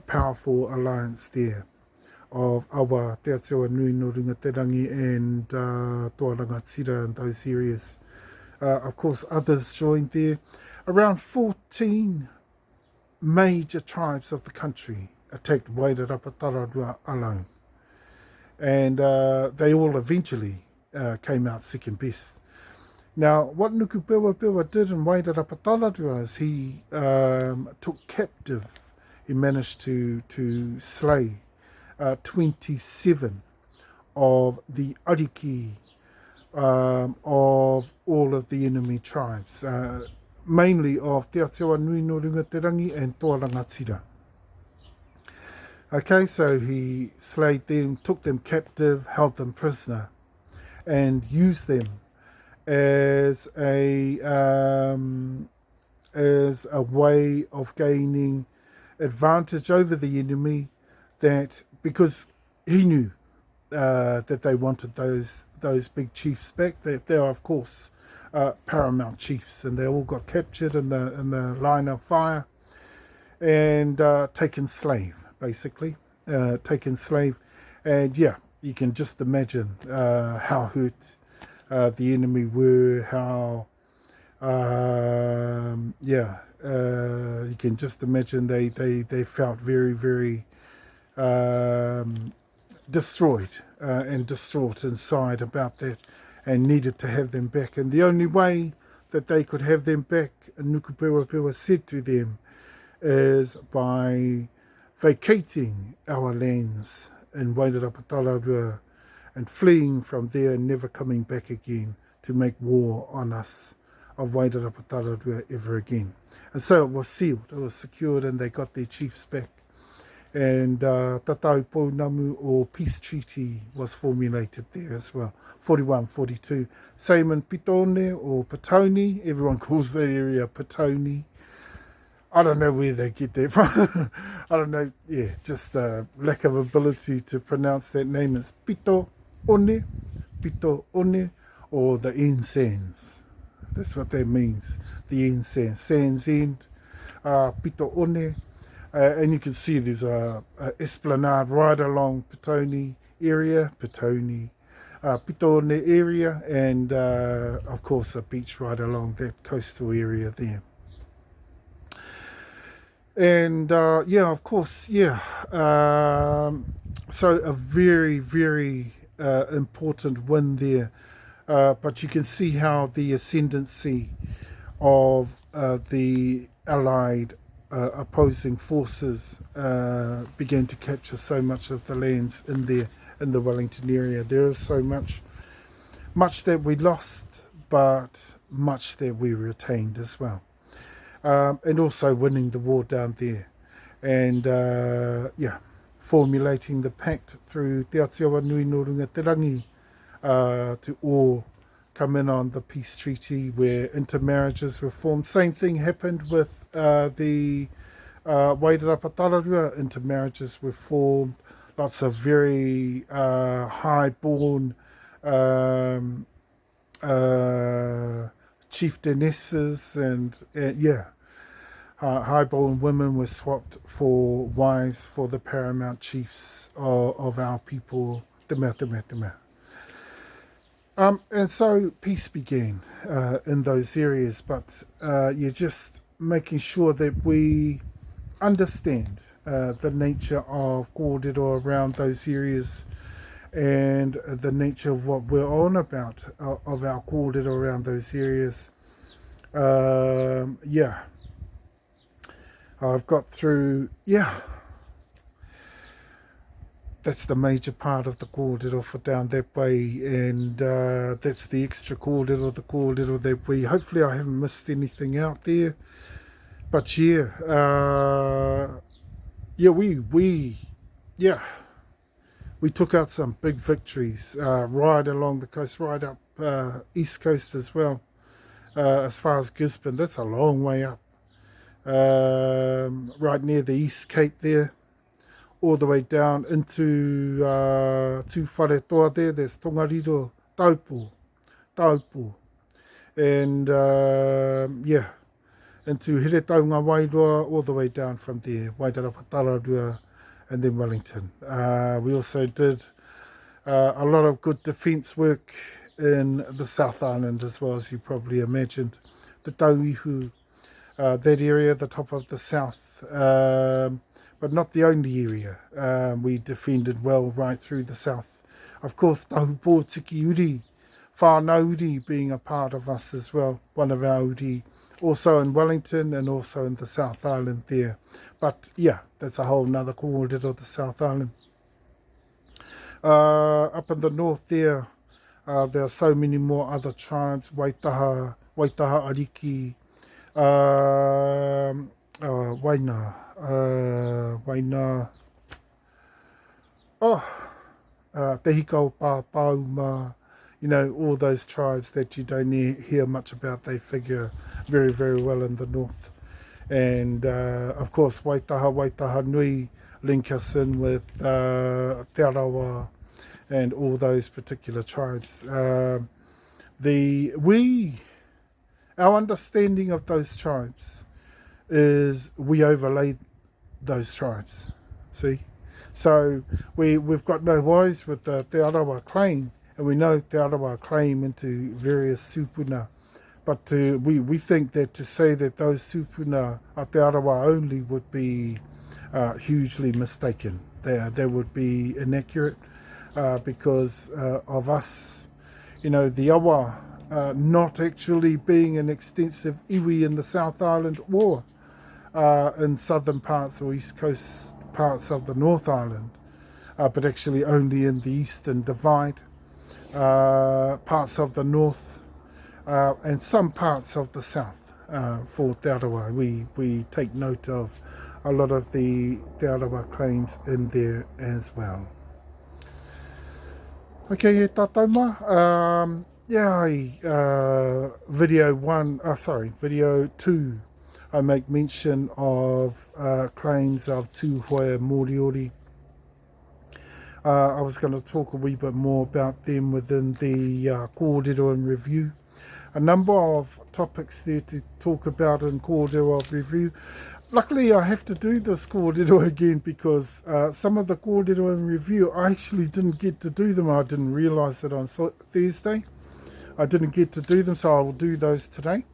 powerful alliance there of Awa, Te Atiawa Nui no Rungaterangi, and Tuarangatira, and those areas. Of course, others joined there. Around 14 major tribes of the country attacked Wairara Patararua alone. And they all eventually came out second best. Now, what Nukupewa did in Wairara Patararua is he took captive, he managed to slay 27 of the ariki of all of the enemy tribes, mainly of Te Atiawa Nui no Rungaterangi and Tuarangatira. Okay, so he slayed them, took them captive, held them prisoner, and used them as a way of gaining advantage over the enemy, that because he knew that they wanted those big chiefs back. They are, of course, paramount chiefs, and they all got captured in the line of fire and taken slave, basically. Taken slave, and you can just imagine how hurt the enemy were, how You can just imagine they felt very, very destroyed and distraught inside about that, and needed to have them back. And the only way that they could have them back, Nukupewa said to them, is by vacating our lands in Wairarapa and fleeing from there and never coming back again to make war on us of Wairarapa ever again. And so it was sealed, it was secured, and they got their chiefs back. And Tatau Pounamu, or peace treaty, was formulated there as well. 41, 42. Same in Pitone or Petone. Everyone calls that area Petone. I don't know where they get that from. I don't know, just the lack of ability to pronounce that name. Is Pito One, or the incense. That's what that means, the incense. Sands end, Pito One. And you can see there's a esplanade right along Pitone, Pitone area, and of course a beach right along that coastal area there. And of course, so a very, very important win there. But you can see how the ascendancy of the Allied opposing forces began to capture so much of the lands in there, in the Wellington area. There is so much that we lost, but much that we retained as well. And also winning the war down there. And formulating the pact through Te Atiawa Nui no Runga Te Rangi to all come in on the peace treaty where intermarriages were formed. Same thing happened with the Wairarapa intermarriages were formed. Lots of very high-born chieftainesses and high-born women were swapped for wives for the paramount chiefs of our people, te mea. And so peace began in those areas, but just making sure that we understand the nature of kōrero around those areas and the nature of what we're on about, of our kōrero around those areas. I've got through, that's the major part of the kōrero for down that way, and that's the extra kōrero, the kōrero that we, hopefully I haven't missed anything out there, but we took out some big victories right along the coast, right up east coast as well, as far as Gisborne. That's a long way up, right near the East Cape there, all the way down into Tū Wharetoa there. There's Tongariro, Taupo, and into Heretaunga Wairoa, all the way down from there, Wairarapa and then Wellington. We also did a lot of good defence work in the South Island as well, as you probably imagined. The Tauihu, that area, the top of the south, but not the only area. We defended well right through the south. Of course, Tahupo Tiki Uri, Whānau Uri being a part of us as well, one of our Uri, also in Wellington and also in the South Island there. But that's a whole nother kōrero, the South Island. Up in the north there are so many more other tribes, Waitaha Ariki, Waina, Tehikau Papaoi, all those tribes that you don't hear much about. They figure very, very well in the north. And of course, Waitaha Nui link us in with Te Arawa and all those particular tribes. Our understanding of those tribes is we overlaid those tribes. See? So we've got no worries with the Te Arawa claim, and we know Te Arawa claim into various tūpuna But we think that to say that those tupuna Aotearoa only would be hugely mistaken. They would be inaccurate because of us, the awa not actually being an extensive iwi in the South Island or in southern parts or east coast parts of the North Island, but actually only in the Eastern Divide, parts of the North, and some parts of the South. For Te Arawa, we take note of a lot of the Te Arawa claims in there as well. Okay, tatauma. Video 2, I make mention of claims of Tūhoe Moriori. I was going to talk a wee bit more about them within the kōrero and review. A number of topics there to talk about in kōrero of review. Luckily, I have to do this kōrero again because some of the kōrero and review, I actually didn't get to do them. I didn't realise that on Thursday. I didn't get to do them, so I will do those today.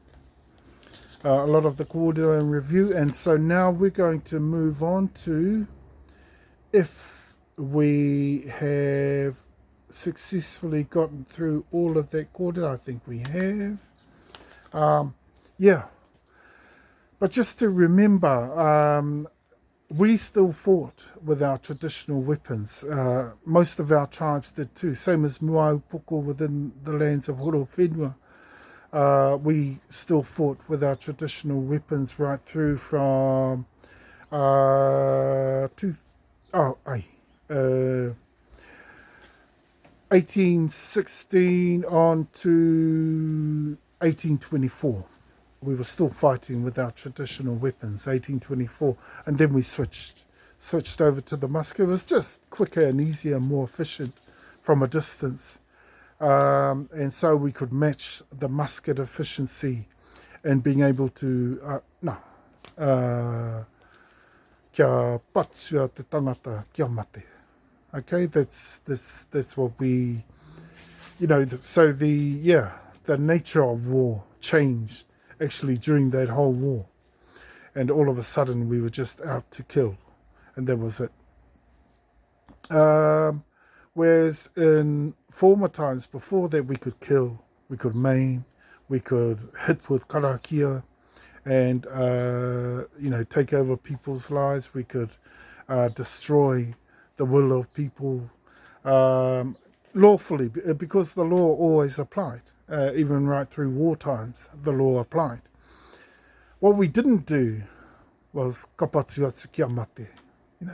A lot of the kōrero and review. And so now we're going to move on to if we have successfully gotten through all of that kōrero. I think we have. But just to remember, we still fought with our traditional weapons. Most of our tribes did too, same as Muaupoko within the lands of Horo Whenua. We still fought with our traditional weapons right through from 1816 on to 1824. We were still fighting with our traditional weapons, 1824, and then we switched over to the musket. It was just quicker and easier, more efficient from a distance. And so we could match the musket efficiency and being able to, kia patua te tangata kia mate. Okay, that's what we, so the nature of war changed actually during that whole war. And all of a sudden we were just out to kill. And that was it. Whereas in former times before that, we could kill, we could maim, we could hit with karakia and, take over people's lives. We could destroy the will of people lawfully, because the law always applied. Even right through war times, the law applied. What we didn't do was kapatu atu kia mate,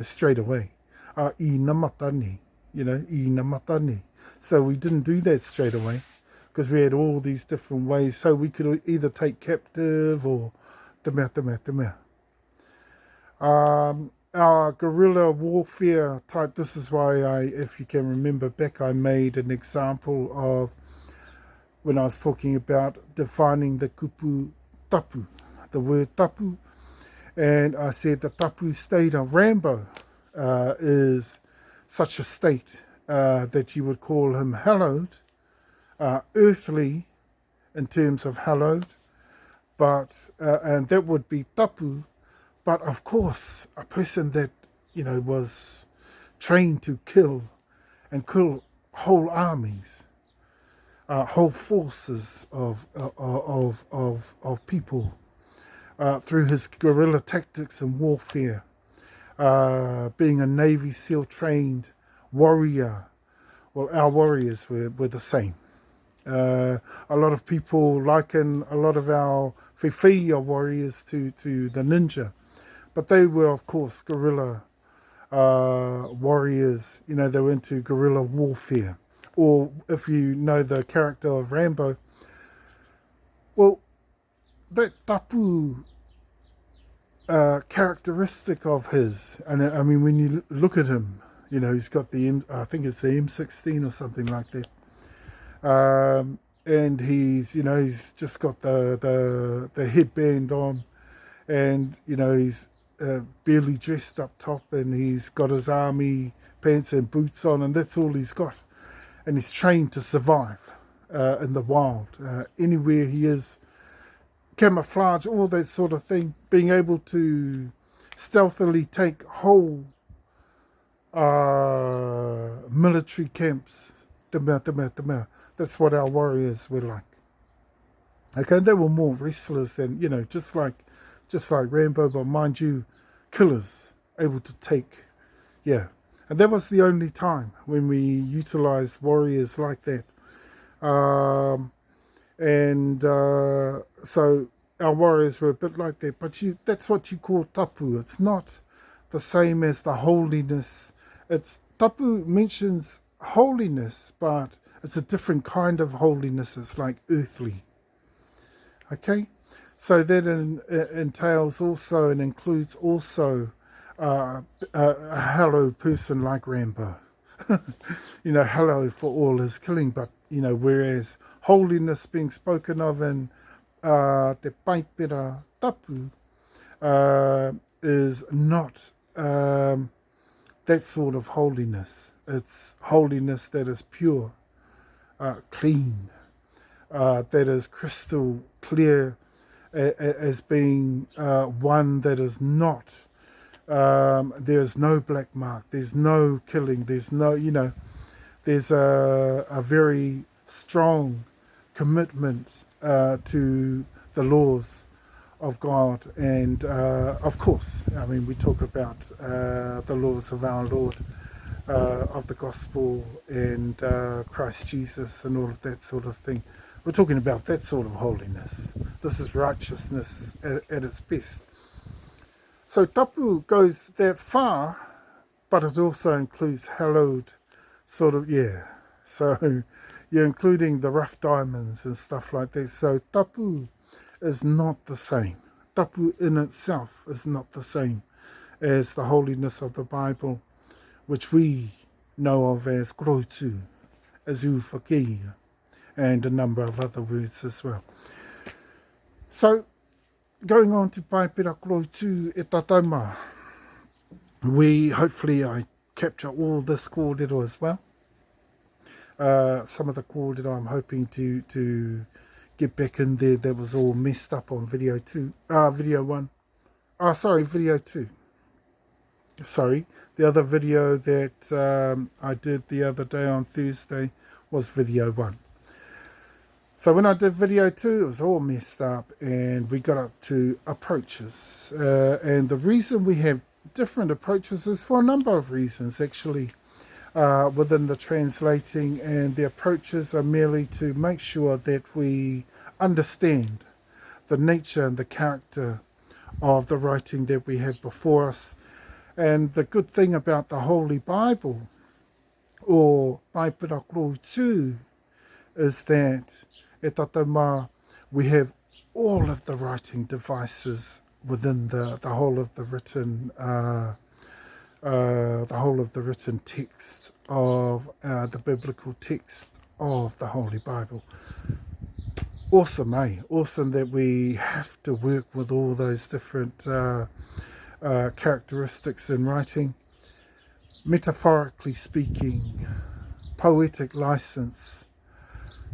straight away. I na matani, I na matani. So we didn't do that straight away because we had all these different ways. So we could either take captive or te mea. Our guerrilla warfare type, this is why if you can remember back, I made an example of when I was talking about defining the kupu tapu, the word tapu, and I said the tapu state of Rambo is such a state that you would call him hallowed, earthly in terms of hallowed, but and that would be tapu, but of course a person that was trained to kill and kill whole armies. Whole forces of people through his guerrilla tactics and warfare, being a Navy SEAL trained warrior. Well, our warriors were the same. A lot of people liken a lot of our Whiwhia warriors to the ninja, but they were of course guerrilla warriors. They were into guerrilla warfare. Or if you know the character of Rambo, well, that tapu characteristic of his, and I mean, when you look at him, he's got I think it's the M16 or something like that, and he's just got the headband on, and he's barely dressed up top, and he's got his army pants and boots on, and that's all he's got. And he's trained to survive in the wild. Anywhere he is, camouflage, all that sort of thing. Being able to stealthily take whole military camps. That's what our warriors were like. Okay, they were more wrestlers than, just like Rambo, but mind you, killers, able to take, yeah. And that was the only time when we utilised warriors like that. So our warriors were a bit like that, but that's what you call tapu. It's not the same as the holiness. Tapu mentions holiness, but it's a different kind of holiness. It's like earthly. Okay, so that entails also and includes also a hallowed person like Rambo. Hallowed for all his killing, but whereas holiness being spoken of in Te Paipera Tapu is not that sort of holiness. It's holiness that is pure, clean, that is crystal clear, as being one that is not, there's no black mark, there's no killing, there's no, there's a very strong commitment to the laws of God. And of course, we talk about the laws of our Lord, of the gospel and Christ Jesus and all of that sort of thing. We're talking about that sort of holiness. This is righteousness at its best. So tapu goes that far, but it also includes hallowed sort of, yeah. So you're including the rough diamonds and stuff like that. So tapu is not the same. Tapu in itself is not the same as the holiness of the Bible, which we know of as grotu, as uwhakeia, and a number of other words as well. So, going on to Paipera Grotu e Tatauma, hopefully I capture all this kōrero as well. Some of the kōrero I'm hoping to get back in there that was all messed up on video 2. Video 1. Video 2. Sorry, the other video that I did the other day on Thursday was video 1. So when I did video 2, it was all messed up, and we got up to approaches. And the reason we have different approaches is for a number of reasons, actually, within the translating. And the approaches are merely to make sure that we understand the nature and the character of the writing that we have before us. And the good thing about the Holy Bible, or Paipera Grotu, is that e Tatauma, we have all of the writing devices within the whole of the written text of the biblical text of the Holy Bible. Awesome, eh? Awesome that we have to work with all those different characteristics in writing. Metaphorically speaking, poetic license,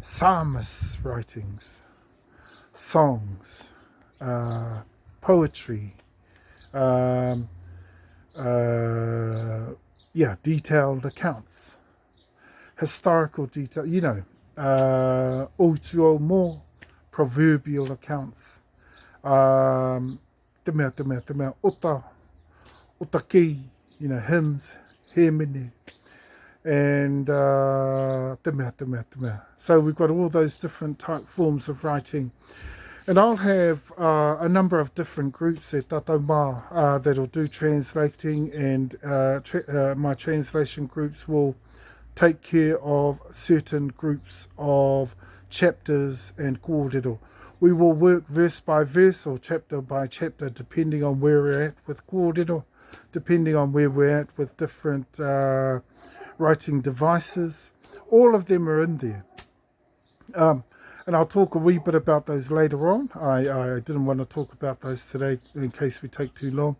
psalmist writings, songs, poetry, detailed accounts, historical detail, HawhauaoMo, proverbial accounts, otaki, hymns, hemene, and so we've got all those different type forms of writing. And I'll have a number of different groups at Tatauma that'll do translating, and my translation groups will take care of certain groups of chapters and kōrero. We will work verse by verse or chapter by chapter, depending on where we're at with kōrero, depending on where we're at with different writing devices. All of them are in there. And I'll talk a wee bit about those later on. I didn't want to talk about those today in case we take too long.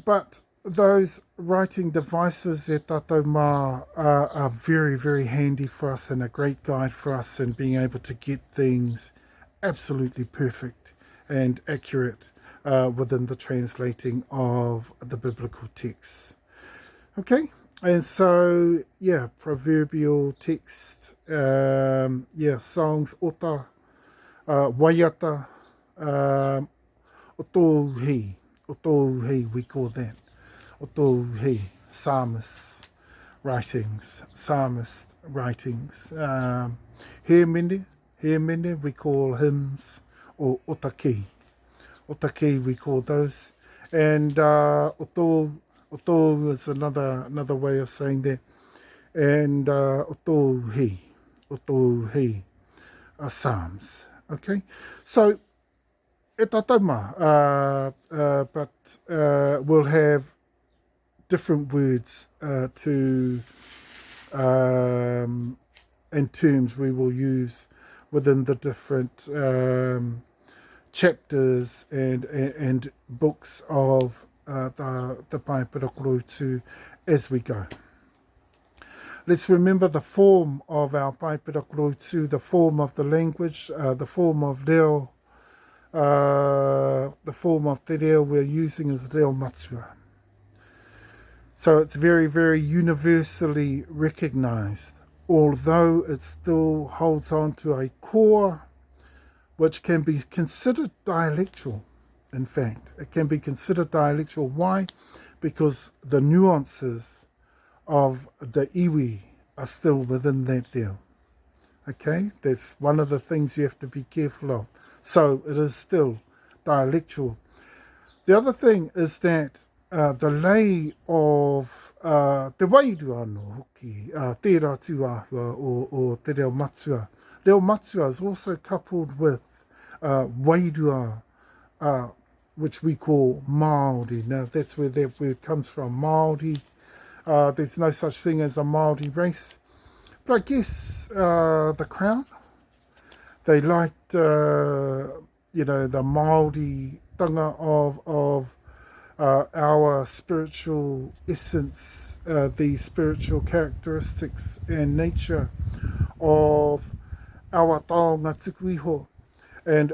But those writing devices e tātou mā are very, very handy for us and a great guide for us in being able to get things absolutely perfect and accurate within the translating of the biblical texts. Okay, and so, yeah, proverbial text, songs, ota, waiata, o tō hei, we call that. O tō hei, psalmist writings. He mene, we call hymns, or otaki. Otaki, we call those. And o tō is another way of saying that. And o tō hei, are psalms. Okay, so e tatauma, but we'll have different words and terms we will use within the different chapters and books of the Paipirakorautu as we go. Let's remember the form of our Paipirakorautu, the form of the language, the form of reo, the form of te reo we're using is reo matua. So it's very, very universally recognized, although it still holds on to a core which can be considered dialectual. In fact, it can be considered dialectual. Why? Because the nuances of the iwi are still within that reo. Okay, that's one of the things you have to be careful of. So it is still dialectual. The other thing is that the lei of te wairua anō hoki, tērā tūāhua o te reo matua. Reo matua is also coupled with wairua, which we call Māori. Now that's where that word comes from, Māori. There's no such thing as a Māori race. But I guess the Crown, they liked, the Māori tanga of our spiritual essence, the spiritual characteristics and nature of our taonga tuku iho. And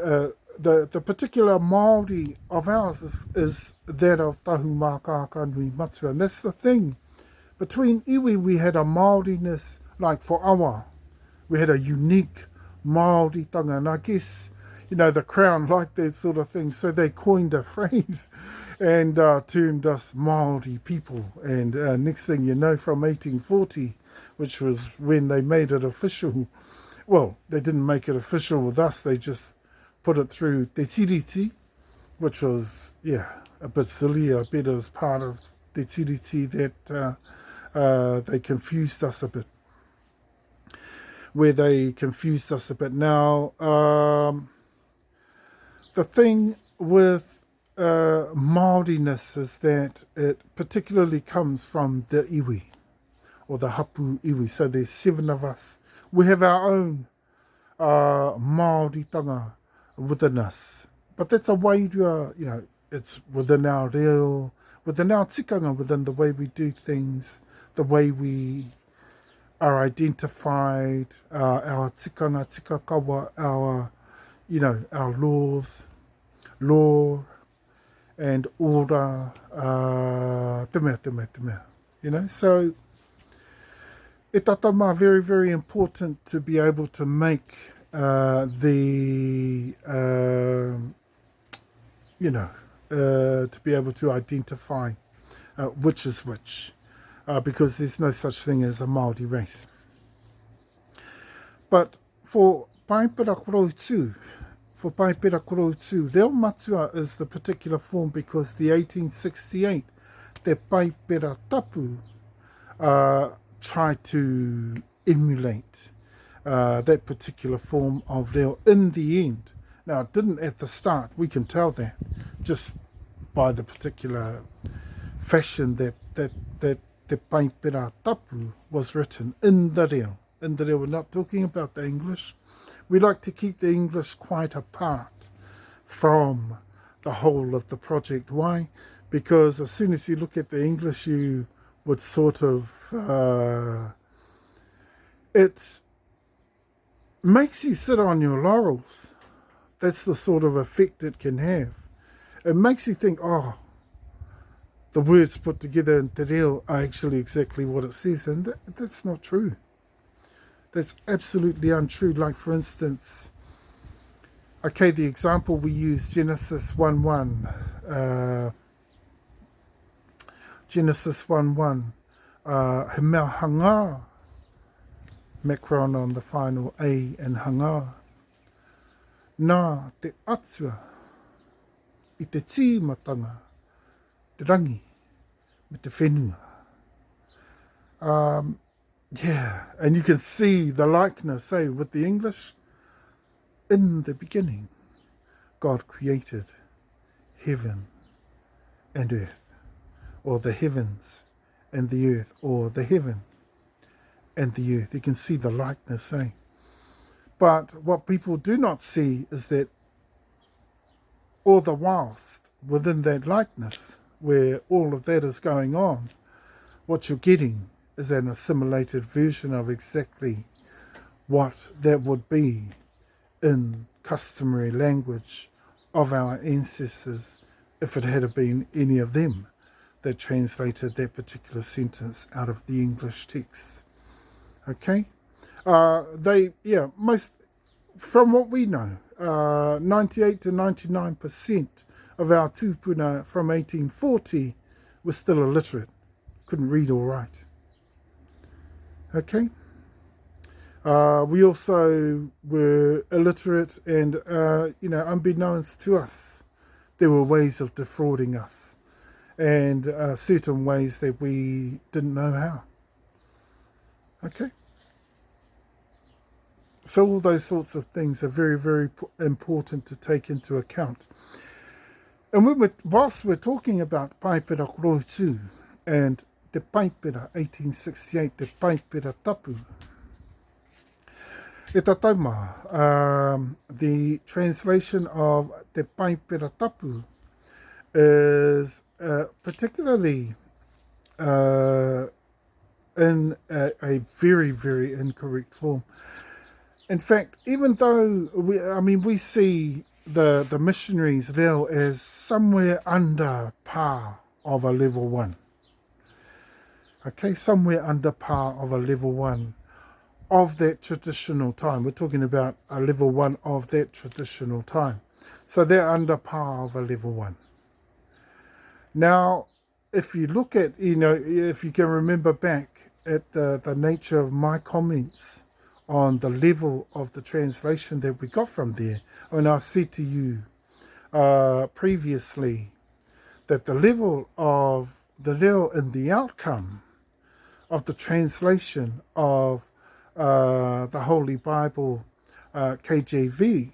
the particular Māori of ours is that of Tahumaakaakanuimatua. And that's the thing. Between iwi, we had a Māoriness, like for awa, we had a unique Māori tanga. And I guess, the Crown liked that sort of thing. So they coined a phrase and termed us Māori people. And next thing you know, from 1840, which was when they made it official, well, they didn't make it official with us, they just put it through Te Tiriti, which was, a bit silly. I bet it was part of Te Tiriti that they confused us a bit. Now, the thing with Māoriness is that it particularly comes from the iwi, or the Hapu iwi. So there's 7 of us. We have our own Māori tanga within us. But that's a wairua, it's within our reo, within our tikanga, within the way we do things, the way we are identified, our tikanga, tikakawa, our law and order, te mea. So e tatama, very, very important to be able to make to be able to identify which is which, because there's no such thing as a Māori race. But for Paipirakorautu, reo matua is the particular form because the 1868, te Paipira tapu tried to emulate that particular form of reo in the end. Now, it didn't at the start, we can tell that, just by the particular fashion that te Paipira tapu was written in the reo. In the reo, we're not talking about the English. We like to keep the English quite apart from the whole of the project. Why? because as soon as you look at the English, you would sort of, it makes you sit on your laurels. That's the sort of effect it can have. It makes you think, oh, the words put together in te reo are actually exactly what it says, and that's not true. That's absolutely untrue. Like, for instance, okay, the example we use, Genesis 1:1. Genesis 1:1. He mea hanga, macron on the final A in hanga. Nā te atua i te tīmatanga, te rangi, me te whenua. Yeah, and you can see the likeness, with the English. In the beginning, God created heaven and earth, or the heavens and the earth, or the heaven and the earth. You can see the likeness, But what people do not see is that all the whilst within that likeness, where all of that is going on, what you're getting is an assimilated version of exactly what that would be in customary language of our ancestors, if it had been any of them that translated that particular sentence out of the English text. Okay? Most, from what we know, 98 to 99% of our tūpuna from 1840 were still illiterate, couldn't read or write. Okay? We also were illiterate, and, unbeknownst to us, there were ways of defrauding us, and certain ways that we didn't know how. Okay? So all those sorts of things are very, very important to take into account. And whilst we're talking about Paipera Koroitu and Te Paipera 1868, Te Paipera Tapu, e tatauma, the translation of Te Paipera Tapu is particularly in a very, very incorrect form. In fact, even though we see the missionaries now as somewhere under par of a level 1. Okay, somewhere under par of a level 1 of that traditional time. We're talking about a level 1 of that traditional time. So they're under par of a level 1. Now, if you look at, if you can remember back at the nature of my comments on the level of the translation that we got from there, I said to you previously that the level of the reo in the outcome of the translation of the Holy Bible, KJV,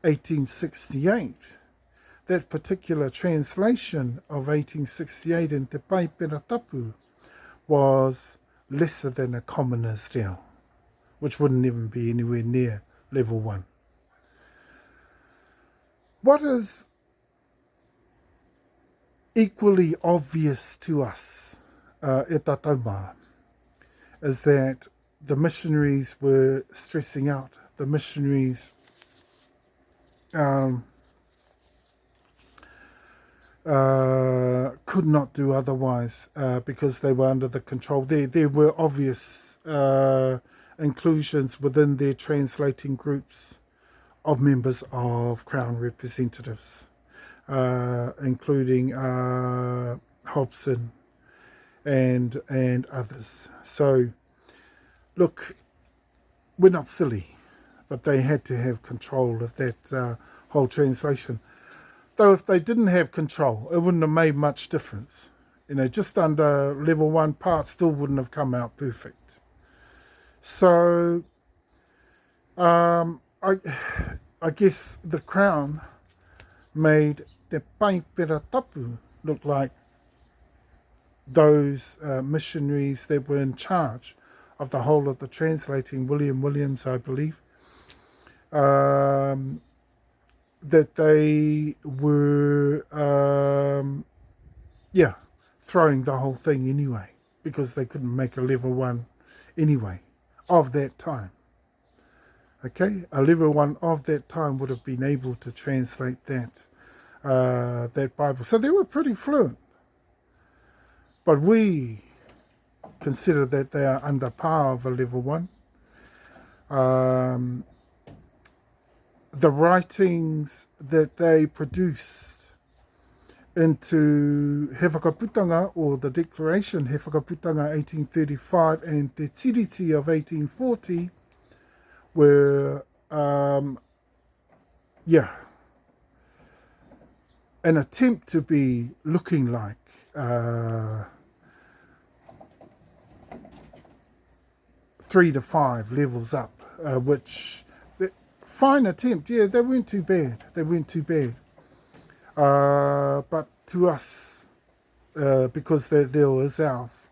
1868, that particular translation of 1868 in Te Paipera Tapu was lesser than a commoner's reo, which wouldn't even be anywhere near level 1. What is equally obvious to us, e tatauma, is that the missionaries were stressing out. The missionaries could not do otherwise because they were under the control. There were obvious inclusions within their translating groups of members of Crown representatives, including Hobson and others. So, look, we're not silly, but they had to have control of that whole translation. Though if they didn't have control, it wouldn't have made much difference. Just under level 1 part still wouldn't have come out perfect. So, I guess the Crown made Te Paipera Tapu look like those missionaries that were in charge of the whole of the translating, William Williams, I believe, that they were throwing the whole thing anyway, because they couldn't make a level 1 anyway of that time. Okay, a level 1 of that time would have been able to translate that Bible. So they were pretty fluent. But we consider that they are under par of a level 1. The writings that they produced into He Whakaputanga, or the Declaration He Whakaputanga 1835 and the Tiriti of 1840 were, an attempt to be looking like 3 to 5 levels up, which, fine attempt, yeah, they weren't too bad. But to us, because the reo is ours,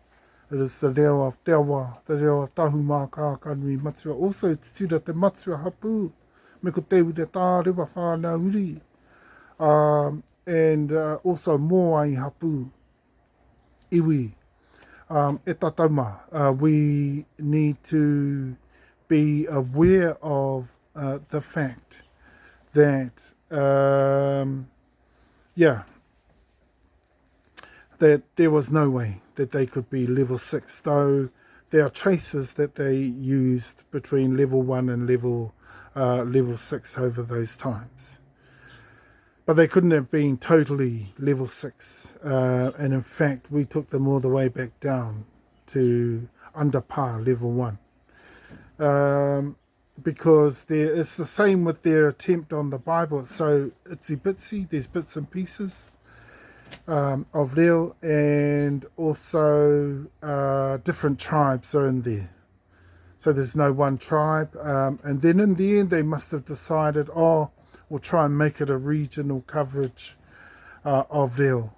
it is the reo of Te Awa, the reo of Tahumaakaakanuimatua, also Tutura te matua Hapu, me ko te ure tā rewa whānau uri, and also Moai Hapu, iwi. E tatauma, we need to be aware of the fact that, that there was no way that they could be level 6, though there are traces that they used between level 1 and level 6 over those times. But they couldn't have been totally level 6. And in fact, we took them all the way back down to under par level 1. Because it's the same with their attempt on the Bible. So itsy bitsy, there's bits and pieces of reo, and also different tribes are in there. So there's no one tribe. And then in the end, they must have decided, we'll try and make it a regional coverage of reo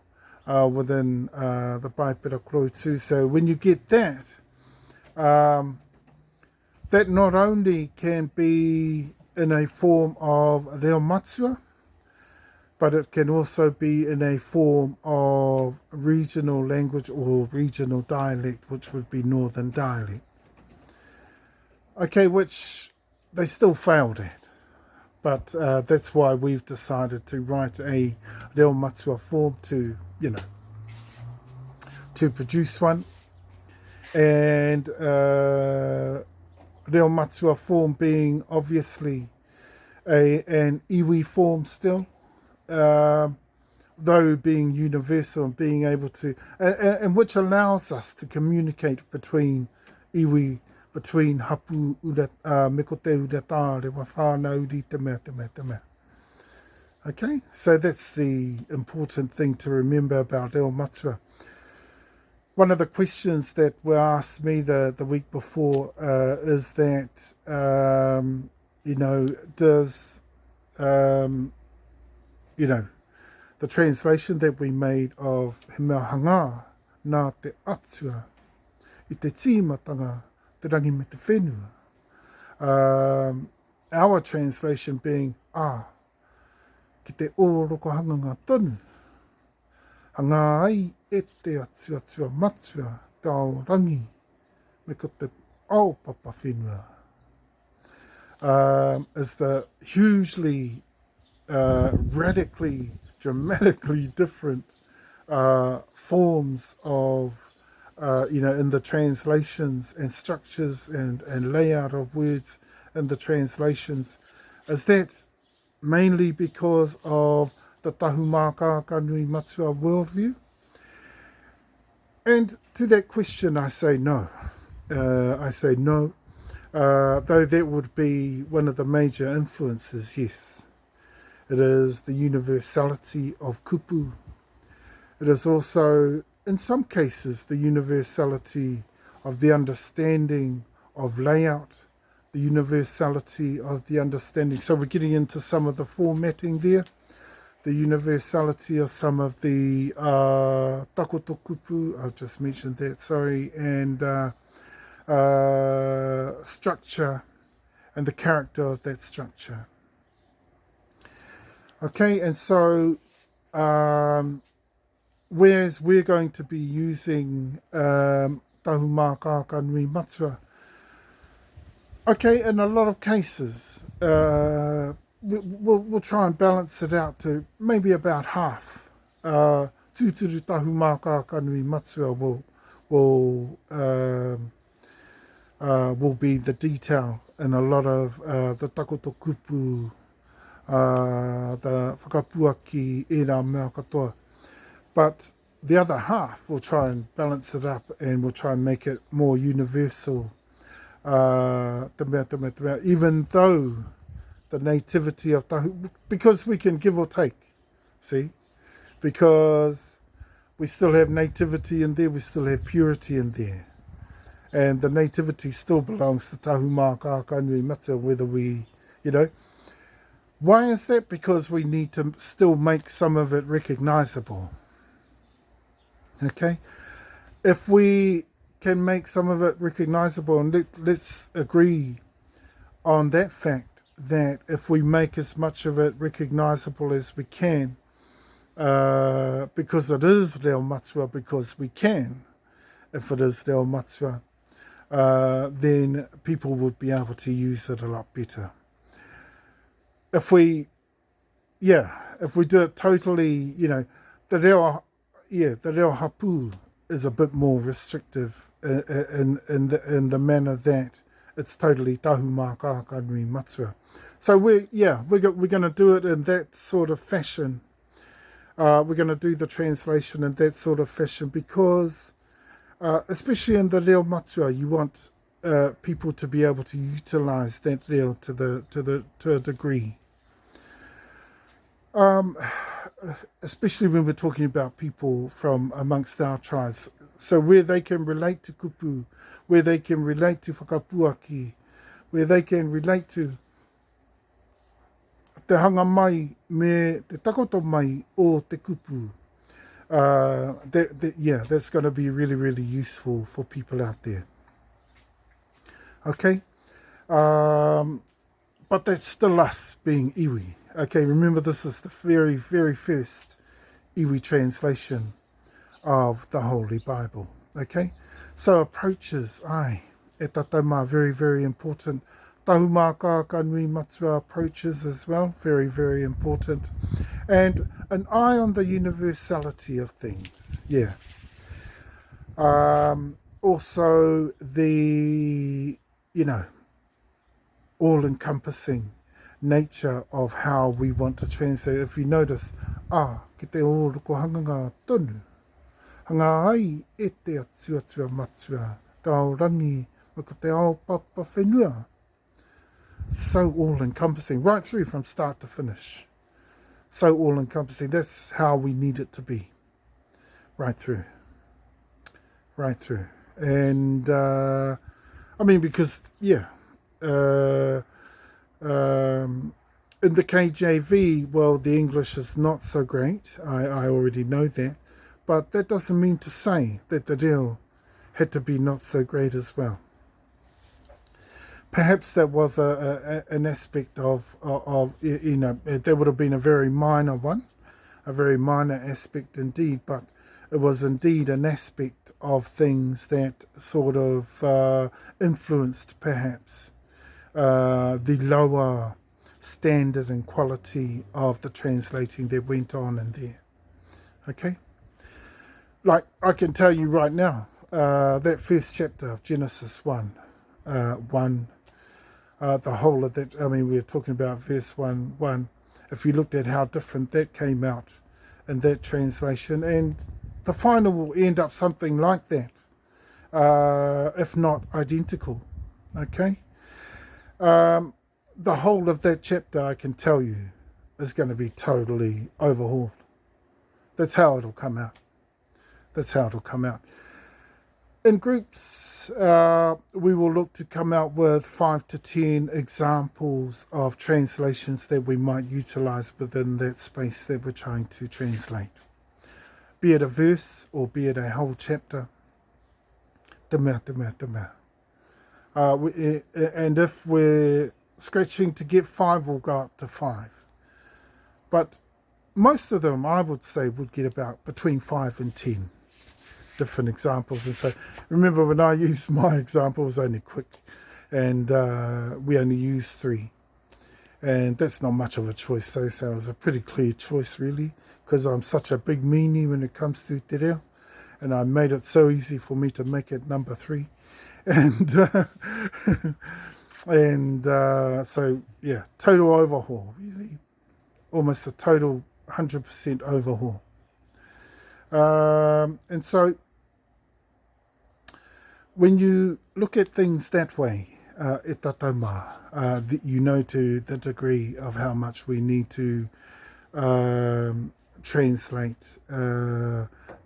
within the Paipera Koroi too. So when you get that, that not only can be in a form of reo matua, but it can also be in a form of regional language or regional dialect, which would be Northern dialect. Okay, which they still failed at. But that's why we've decided to write a reo matua form to produce one. And reo matua form being obviously an iwi form still, though being universal and being able to, and which allows us to communicate between iwi, between hapu, me ko te ura tā rewa whānau uri te mea. Okay, so that's the important thing to remember about reo matua. One of the questions that were asked me the week before is that, does, the translation that we made of he mea hanga nā te atua I te tīmatanga te rangi me te whenua. Our translation being, ki te oroko hanga ngā tonu, hanga ai e te atua matua te ao rangi me ko te ao papa whenua. Is the hugely, radically, dramatically different forms of, in the translations and structures and layout of words in the translations. Is that mainly because of the Tahumaakaakanuimatua worldview? And to that question, I say no. Though that would be one of the major influences, yes. It is the universality of kupu. It is also, in some cases, the universality of the understanding of layout, the universality of the understanding. So we're getting into some of the formatting there, the universality of some of the takoto kupu, I've just mentioned that, sorry, and structure and the character of that structure. Okay, and so whereas we're going to be using Tahumaakaakanuimatua. Okay, in a lot of cases, we'll try and balance it out to maybe about half. Tutura Tahumaakaakanuimatua will be the detail in a lot of the takoto kupu, the whakapuaki e rā mea katoa. But the other half will try and balance it up and we'll try and make it more universal. Even though the nativity of Tahu, because we can give or take, see? Because we still have nativity in there, we still have purity in there. And the nativity still belongs to Tahumaakaakanuimatua, whether we, Why is that? Because we need to still make some of it recognizable. Okay? If we can make some of it recognizable, and let's agree on that fact, that if we make as much of it recognizable as we can, because it is Reo Matua, because we can, if it is Reo Matua, then people would be able to use it a lot better. If we do it totally, the Reo Hapu is a bit more restrictive in the manner that it's totally Tahumaakaakanuimatua. So we're going to do it in that sort of fashion. We're going to do the translation in that sort of fashion because, especially in the Reo Matua, you want people to be able to utilize that reo to a degree. Especially when we're talking about people from amongst our tribes. So where they can relate to kupu, where they can relate to whakapuaki, where they can relate to te hanga mai me te takoto mai o te kupu. That's going to be really, really useful for people out there. Okay? But that's still us being iwi. Okay, remember this is the very, very first iwi translation of the Holy Bible. Okay? So approaches, e tatauma, very, very important. Tahumaakaakanuimatua approaches as well, very, very important. And an eye on the universality of things, also the, all-encompassing nature of how we want to translate. If you notice, ki te o roko hanganga tonu, hanga ai e te atuatua matua, tau rangi mo ko te ao papa whenua. So all-encompassing, right through from start to finish. So all-encompassing. That's how we need it to be. Right through. And, because, in the KJV, well, the English is not so great. I already know that. But that doesn't mean to say that the reo had to be not so great as well. Perhaps that was an aspect of there would have been a very minor one, a very minor aspect indeed, but it was indeed an aspect of things that sort of influenced perhaps the lower standard and quality of the translating that went on in there. Okay? Like I can tell you right now, that first chapter of Genesis 1, the whole of that, we're talking about verse 1. If you looked at how different that came out in that translation, and the final will end up something like that, if not identical. Okay? The whole of that chapter, I can tell you, is going to be totally overhauled. That's how it'll come out. In groups, we will look to come out with 5 to 10 examples of translations that we might utilize within that space that we're trying to translate. Be it a verse or be it a whole chapter. And if we're scratching to get 5, we'll go up to 5. But most of them, I would say, would get about between 5 and 10 different examples. And so remember, when I used my example, it was only quick, and we only used 3. And that's not much of a choice, so it was a pretty clear choice, really, because I'm such a big meanie when it comes to te reo, and I made it so easy for me to make it number 3. And so, yeah, total overhaul, really. Almost a total 100% overhaul. And so when you look at things that way, e tatauma, you know to the degree of how much we need to translate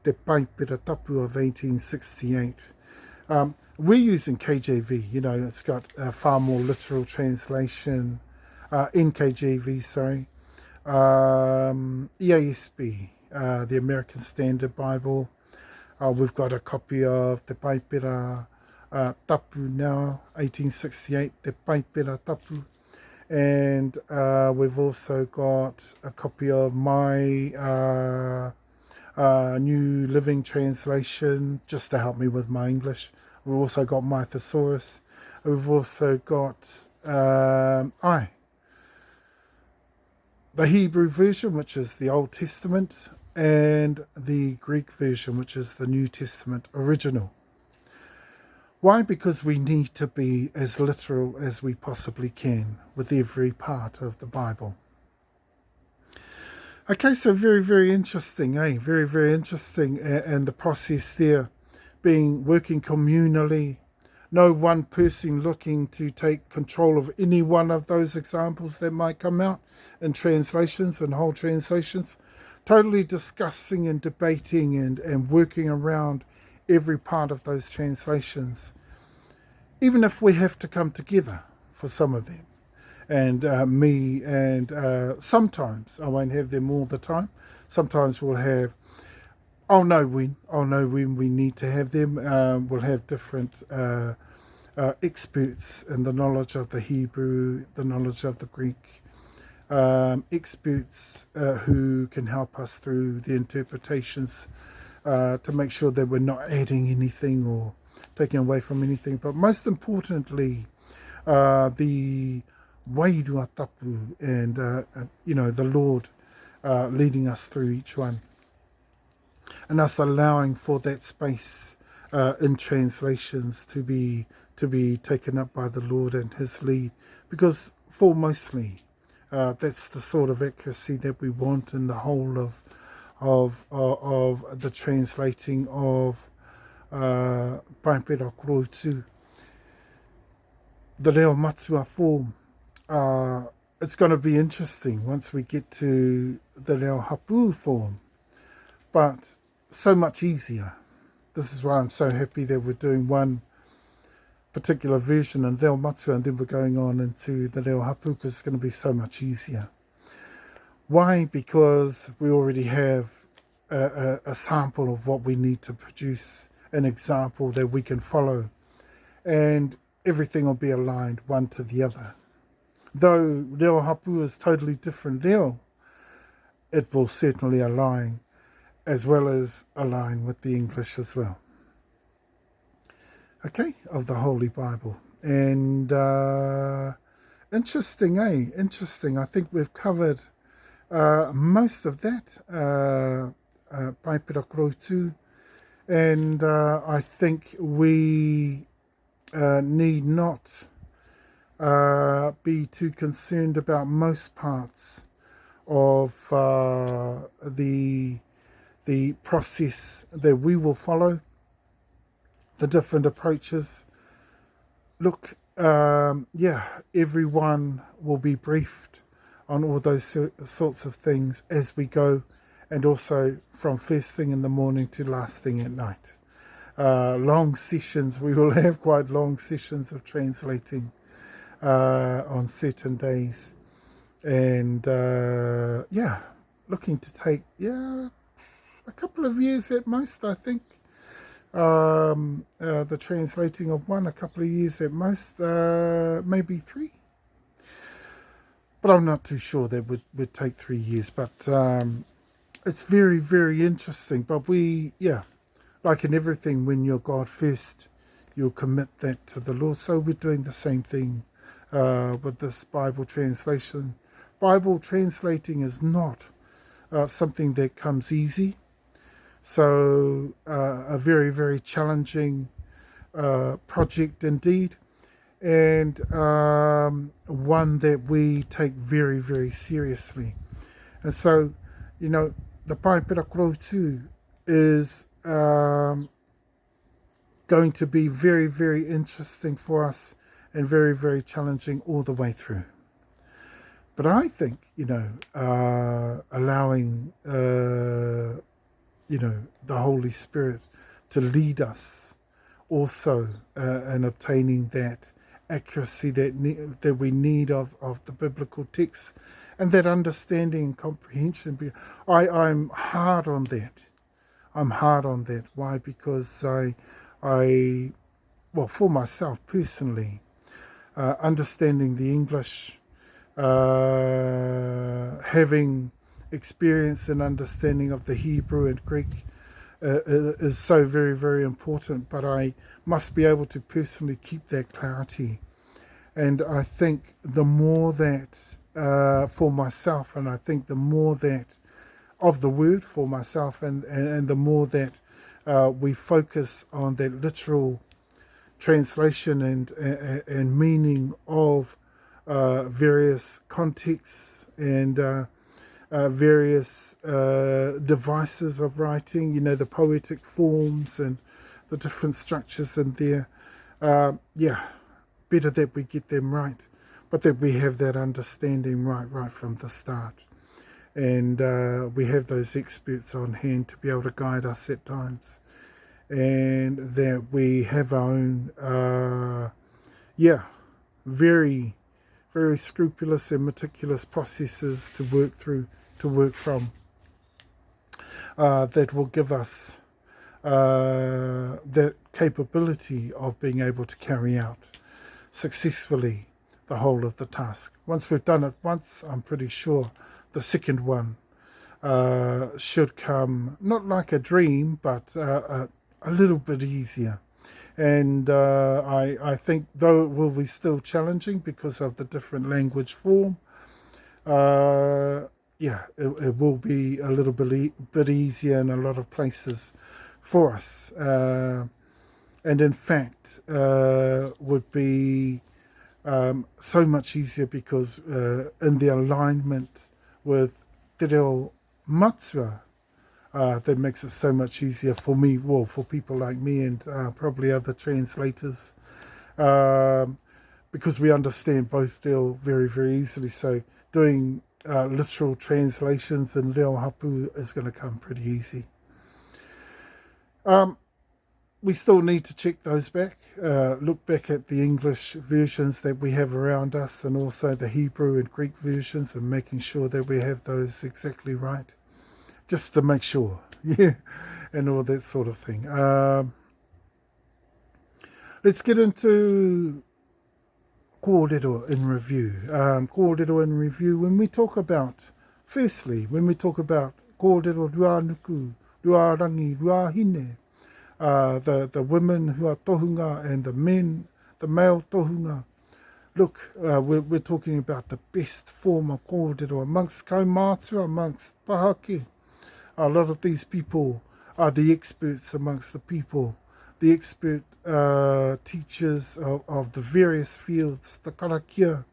Te Paipera Tapu of 1868. We're using KJV, you know, it's got a far more literal translation, NKJV, sorry. EASB, the American Standard Bible. We've got a copy of Te Paipera Tapu now, 1868, Te Paipera Tapu. And we've also got a copy of my New Living Translation, just to help me with my English. We've also got my Thesaurus. We've also got the Hebrew version, which is the Old Testament, and the Greek version, which is the New Testament original. Why? Because we need to be as literal as we possibly can with every part of the Bible. Okay, so very, very interesting, Very, very interesting. And the process there being working communally, no one person looking to take control of any one of those examples that might come out in translations and whole translations, totally discussing and debating and working around every part of those translations, even if we have to come together for some of them. And sometimes I won't have them all the time. Sometimes we'll have, I'll know when we need to have them. We'll have different experts in the knowledge of the Hebrew, the knowledge of the Greek, experts who can help us through the interpretations to make sure that we're not adding anything or taking away from anything. But most importantly, the wairua tapu and, the Lord leading us through each one. And us allowing for that space in translations to be taken up by the Lord and His lead, because foremostly that's the sort of accuracy that we want in the whole of the translating of Paipera Korotu. The Reo Matua form. It's going to be interesting once we get to the Reo Hapu form, but so much easier. This is why I'm so happy that we're doing one particular version in Reo Matua and then we're going on into the Reo Hapu, because it's going to be so much easier. Why? Because we already have a sample of what we need to produce, an example that we can follow, and everything will be aligned one to the other. Though Reo Hapu is totally different reo, it will certainly align, as well as align with the English as well. Okay, of the Holy Bible. And interesting, Interesting. I think we've covered most of that, Paipera Korotu, and I think we need not be too concerned about most parts of the process that we will follow, the different approaches. Look, everyone will be briefed on all those sorts of things as we go, and also from first thing in the morning to last thing at night. Long sessions, we will have quite long sessions of translating on certain days, and looking to take a couple of years at most, I think. The translating of one, a couple of years at most, maybe 3. But I'm not too sure that would take 3 years. But it's very, very interesting. But like in everything, when you're God first, you'll commit that to the Lord. So we're doing the same thing with this Bible translation. Bible translating is not something that comes easy. So a very, very challenging project indeed, and one that we take very, very seriously. And so, the Paipera Korou too is going to be very, very interesting for us and very, very challenging all the way through. But I think, allowing, the Holy Spirit to lead us also in obtaining that accuracy that we need of the biblical text and that understanding and comprehension. I'm hard on that. I'm hard on that. Why? Because for myself personally, understanding the English, having experience and understanding of the Hebrew and Greek is so very, very important. But I must be able to personally keep that clarity. And I think the more that for myself, and I think the more that of the word for myself, and the more that we focus on that literal translation and meaning of various contexts and various devices of writing, the poetic forms and the different structures in there. Better that we get them right, but that we have that understanding right from the start. And we have those experts on hand to be able to guide us at times. And that we have our own, very, very scrupulous and meticulous processes to work through, to work from, that will give us that capability of being able to carry out successfully the whole of the task. Once we've done it once, I'm pretty sure the second one should come, not like a dream, but a little bit easier. And I think, though it will be still challenging because of the different language form, it will be a little bit easier in a lot of places for us. And in fact, would be so much easier because in the alignment with TeTaiHauauruAukatiTai, that makes it so much easier for me, for people like me and probably other translators, because we understand both reo very, very easily. So doing literal translations in reo Hapu is going to come pretty easy. We still need to check those back, look back at the English versions that we have around us and also the Hebrew and Greek versions, and making sure that we have those exactly right, just to make sure, and all that sort of thing. Let's get into kōrero in review. Kōrero in review, when we talk about kōrero ruanuku, ruarangi, ruahine, the women who are tohunga and the men, the male tohunga. Look, we're talking about the best form of kōrero amongst kaumātua, amongst pahake. A lot of these people are the experts amongst the people, the expert teachers of the various fields, the karakia,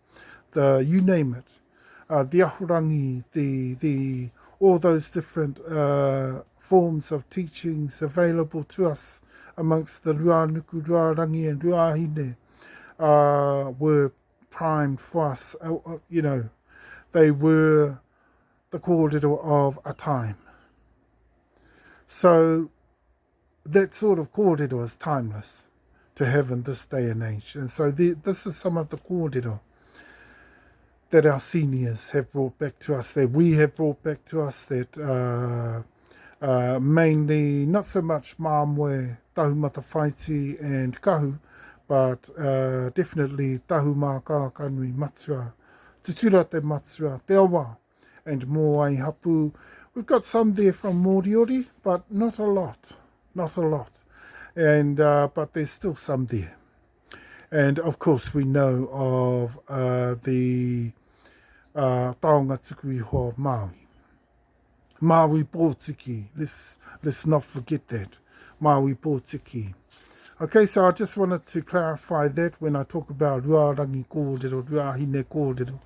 the you name it, the ahurangi, the all those different forms of teachings available to us amongst the ruanuku, ruarangi and ruahine were primed for us. They were the kōrero of a time. So that sort of kōrero is timeless to have in this day and age. And so this is some of the kōrero that our seniors have brought back to us, that we have brought back to us, that mainly not so much Māmoe, Tahumaakaakanuimatua and Kahu, but definitely Tahumaakaakanuimatua, Tutura te matua, te awa, and more ai hapu. We've got some there from Moriori, but not a lot, not a lot. And but there's still some there. And of course we know of the taonga tuku iho of Maui. Maui Pōtiki, let's not forget that. Maui Pōtiki. Okay, so I just wanted to clarify that when I talk about ruarangi kōrero, ruahine kōrero.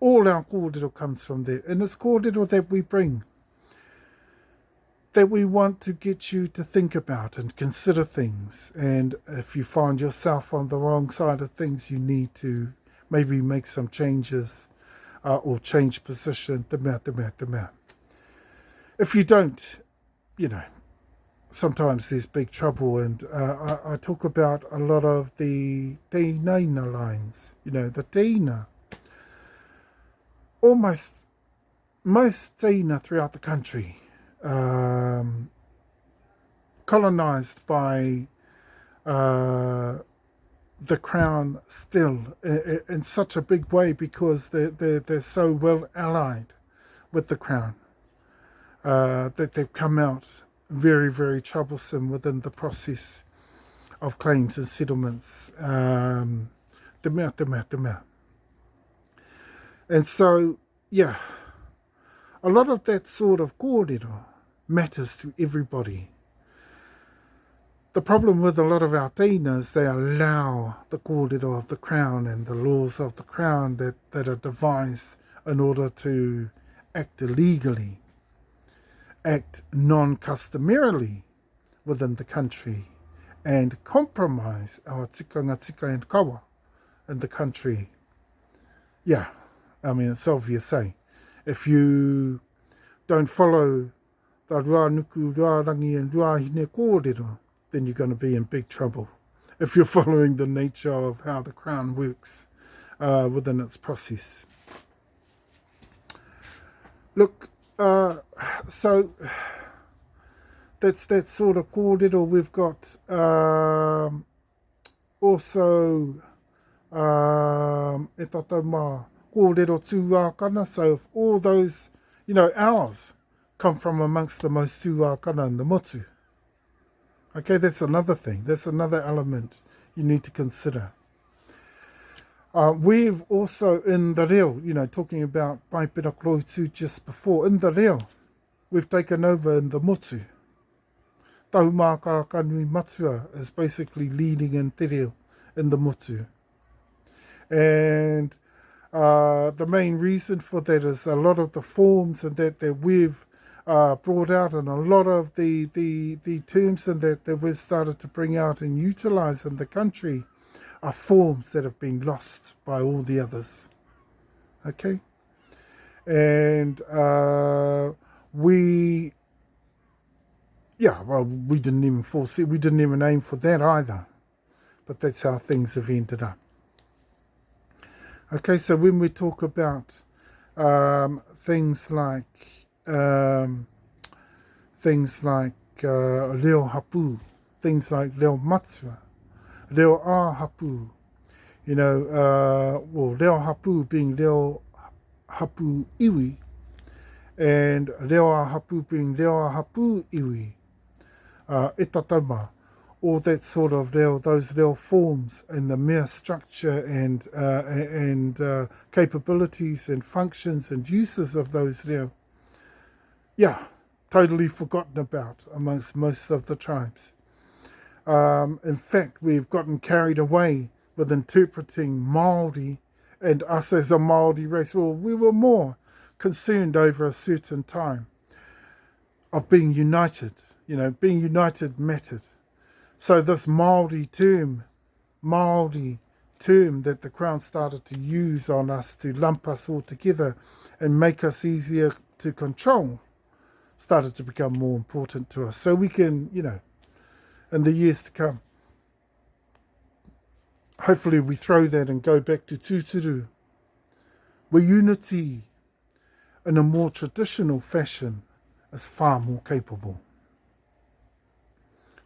All our kōrero comes from there. And it's kōrero that we bring, that we want to get you to think about and consider things. And if you find yourself on the wrong side of things, you need to maybe make some changes or change position. If you don't, you know, sometimes there's big trouble. And I talk about a lot of the teinaina lines, you know, the teina. Almost most teina throughout the country colonized by the Crown still in such a big way because they're so well allied with the Crown that they've come out very, very troublesome within the process of claims and settlements. And so, yeah, a lot of that sort of kōrero matters to everybody. The problem with a lot of our teina is they allow the kōrero of the Crown and the laws of the Crown that are devised in order to act illegally, act non-customarily within the country, and compromise our tikanga tika and kawa in the country. Yeah, I mean, it's obvious, eh? If you don't follow the ruanuku, ruarangi and ruahine kōrero, then you're going to be in big trouble if you're following the nature of how the Crown works within its process. Look, so that's that sort of kōrero. We've got also e tatauma kōrero tūākana. So if all those, you know, ours come from amongst the most tūākana in the motu. Okay, that's another thing. That's another element you need to consider. We've also, in the reo, you know, talking about Paipera Kroitu just before, in the reo, we've taken over in the motu. Tahumaakaakanuimatua is basically leading in te reo in the motu. And the main reason for that is a lot of the forms and that we've brought out, and a lot of the terms and that we've started to bring out and utilize in the country are forms that have been lost by all the others. Okay? And we didn't even foresee, we didn't even aim for that either. But that's how things have ended up. Okay, so when we talk about things like Leo Hapu, things like Leo Matua, Leo Hapu, you know, Leo Hapu being Leo Hapu Iwi, and Leo Hapu being Leo Hapu Iwi, e tatauma, all that sort of reo, those reo forms and the mere structure and capabilities and functions and uses of those reo, yeah, totally forgotten about amongst most of the tribes. In fact, we've gotten carried away with interpreting Māori and us as a Māori race. Well, we were more concerned over a certain time of being united. You know, being united mattered. So this Māori term that the Crown started to use on us to lump us all together and make us easier to control started to become more important to us. So we can, you know, in the years to come, hopefully we throw that and go back to tūturu, where unity in a more traditional fashion is far more capable.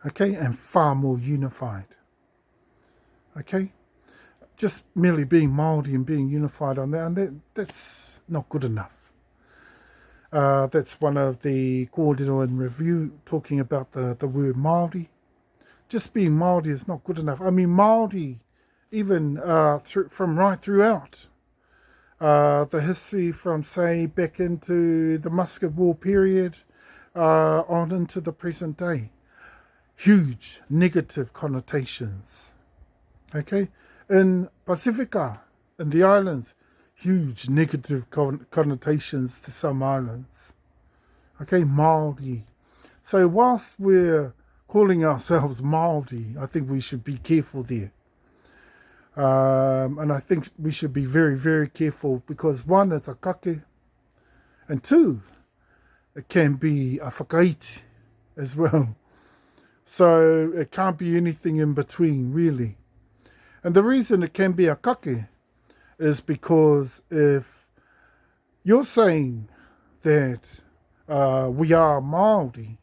Okay, and far more unified. Okay, just merely being Māori and being unified on that, and that's not good enough. That's one of the kōrero in review, talking about the word Māori. Just being Māori is not good enough. I mean, Māori, even from right throughout the history, from, say, back into the Musket War period, on into the present day, huge negative connotations. Okay? In Pacifica, in the islands, huge negative connotations to some islands. Okay, Māori. So whilst we're calling ourselves Māori, I think we should be careful there. And I think we should be very, very careful because one, it's a kake, and two, it can be a whakaiti as well. So it can't be anything in between, really. And the reason it can be a kake is because if you're saying that we are Māori,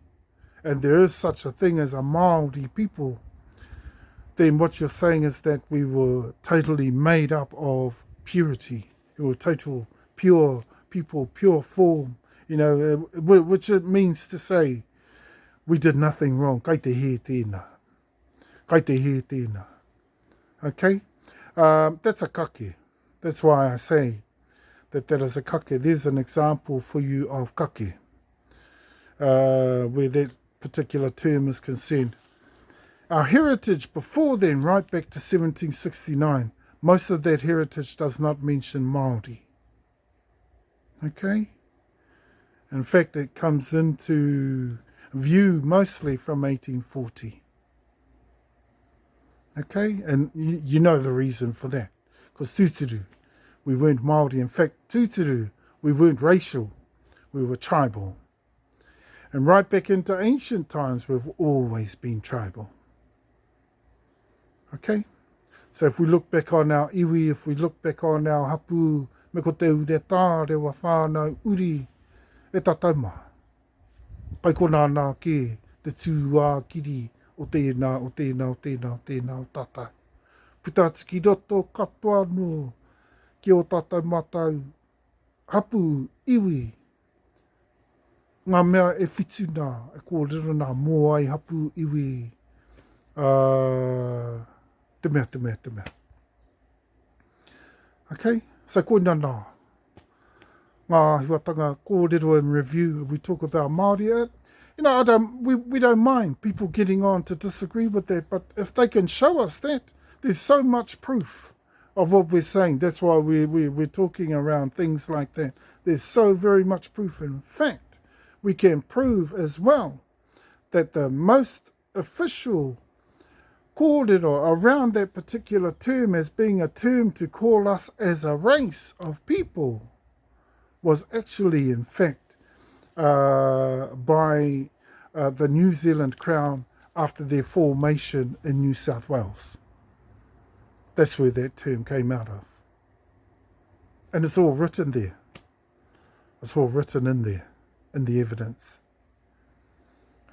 and there is such a thing as a Māori people, then what you're saying is that we were totally made up of purity. We were total pure people, pure form, which it means to say we did nothing wrong. Kai te he tēnā. Kai te he tēnā. Okay? That's a kake. That's why I say that is a kake. There's an example for you of kake, where that particular term is concerned. Our heritage before then, right back to 1769, most of that heritage does not mention Māori. Okay? In fact, it comes into view mostly from 1840. Okay? And you know the reason for that. Because Tutura, we weren't Māori. In fact, Tutura, we weren't racial. We were tribal. And right back into ancient times, we've always been tribal. Okay? So if we look back on our iwi, if we look back on our hapu, me ko te ure tā, rewa whānau uri, e tatauma. Pai kona nā ke, te tū kiri, o tēnā, o tēnā, o tēnā, o tēnā, o tātai. Puta tiki roto katoa no, ki o tātai mātau, hapu, iwi, ngā mea e whituna, e kōrero nā mō ai hapu, iwi, te mea. Okay, so koina nā. Ngā hiwatanga kōrero in review, we talk about Māori. We don't mind people getting on to disagree with that, but if they can show us that, there's so much proof of what we're saying. That's why we're talking around things like that. There's so very much proof. In fact, we can prove as well that the most official kōrero around that particular term as being a term to call us as a race of people was actually, in fact, by the New Zealand Crown after their formation in New South Wales. That's where that term came out of. And it's all written there. It's all written in there, in the evidence.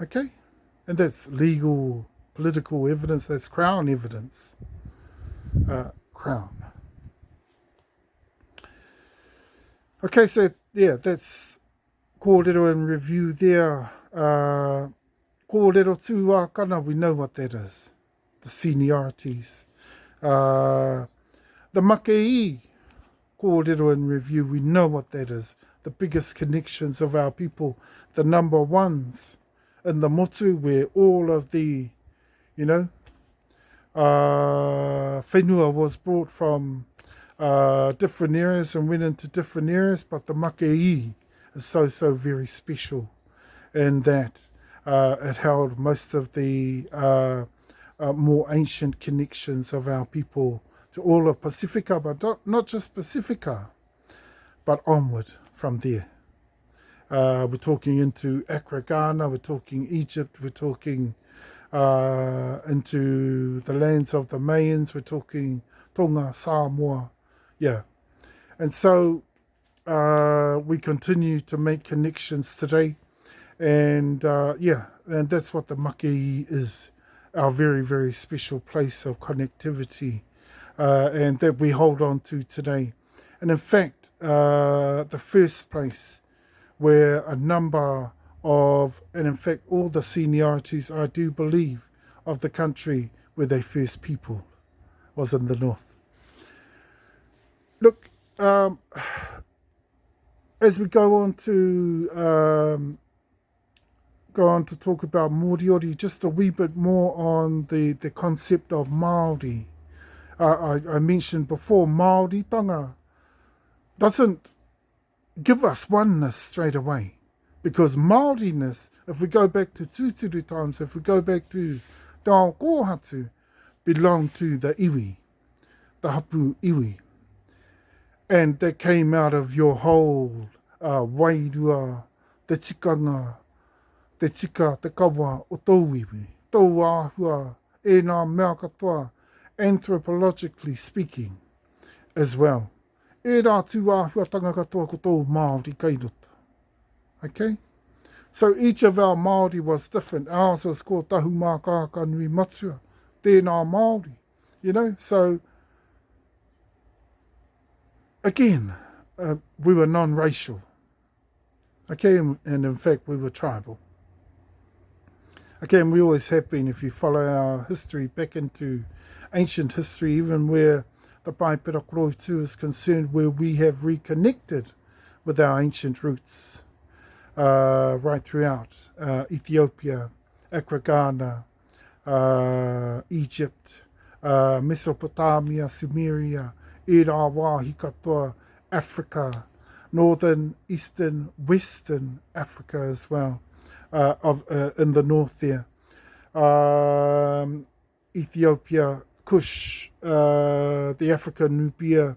Okay? And that's legal, political evidence, that's Crown evidence. Crown. Okay, so yeah, that's kōrero in review there. Kōrero tūākana, we know what that is. The seniorities. The makei kōrero in review, we know what that is. The biggest connections of our people, the number ones in the motu where all of the, whenua was brought from different areas and went into different areas, but the makei is so very special in that it held most of the more ancient connections of our people to all of Pacifica, but not just Pacifica, but onward from there. We're talking into Accra, Ghana, we're talking Egypt, we're talking into the lands of the Mayans, we're talking Tonga, Samoa, yeah. And so we continue to make connections today, and and that's what the makei is, our very, very special place of connectivity and that we hold on to today. And in fact, the first place where a number of, and in fact all the seniorities, I do believe, of the country where they first people was in the north. Look, as we go on to talk about Moriori, just a wee bit more on the concept of Māori. I mentioned before, Māoritanga doesn't give us oneness straight away. Because Māoriness, if we go back to tūturu times, if we go back to te ao kōhatu, belong to the iwi, the Hapu iwi. And that came out of your whole wairua, te tikanga, te tika, te kawa o tō iwi, tō āhua, e nā mea katoa, anthropologically speaking as well. E rā tū āhua tanga katoa ko tō Māori kairoto. Okay? So each of our Māori was different. Ours was called Tahumaakaakanuimatua, tēnā Māori. You know, so again, we were non-racial. Okay, and in fact, we were tribal. Okay, and we always have been, if you follow our history back into ancient history, even where the Papaoi is concerned, where we have reconnected with our ancient roots, right throughout Ethiopia, Ghana, Egypt, Mesopotamia, Sumeria, Irawa, Hikatoa, Africa, northern, eastern, western Africa as well, in the north there. Ethiopia, Kush, the African Nubia,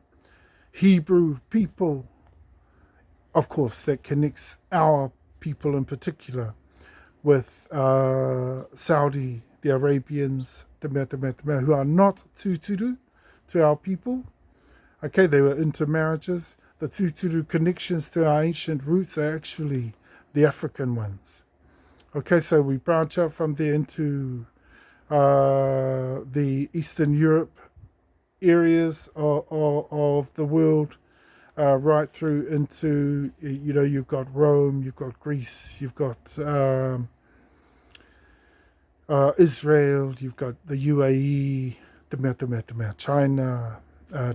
Hebrew people, of course, that connects our people in particular with Saudi, the Arabians, who are not tūturu to our people. Okay, they were intermarriages. The tūturu connections to our ancient roots are actually the African ones. Okay, so we branch out from there into the Eastern Europe areas of the world, right through into, you know, you've got Rome, you've got Greece, you've got Israel, you've got the UAE, China,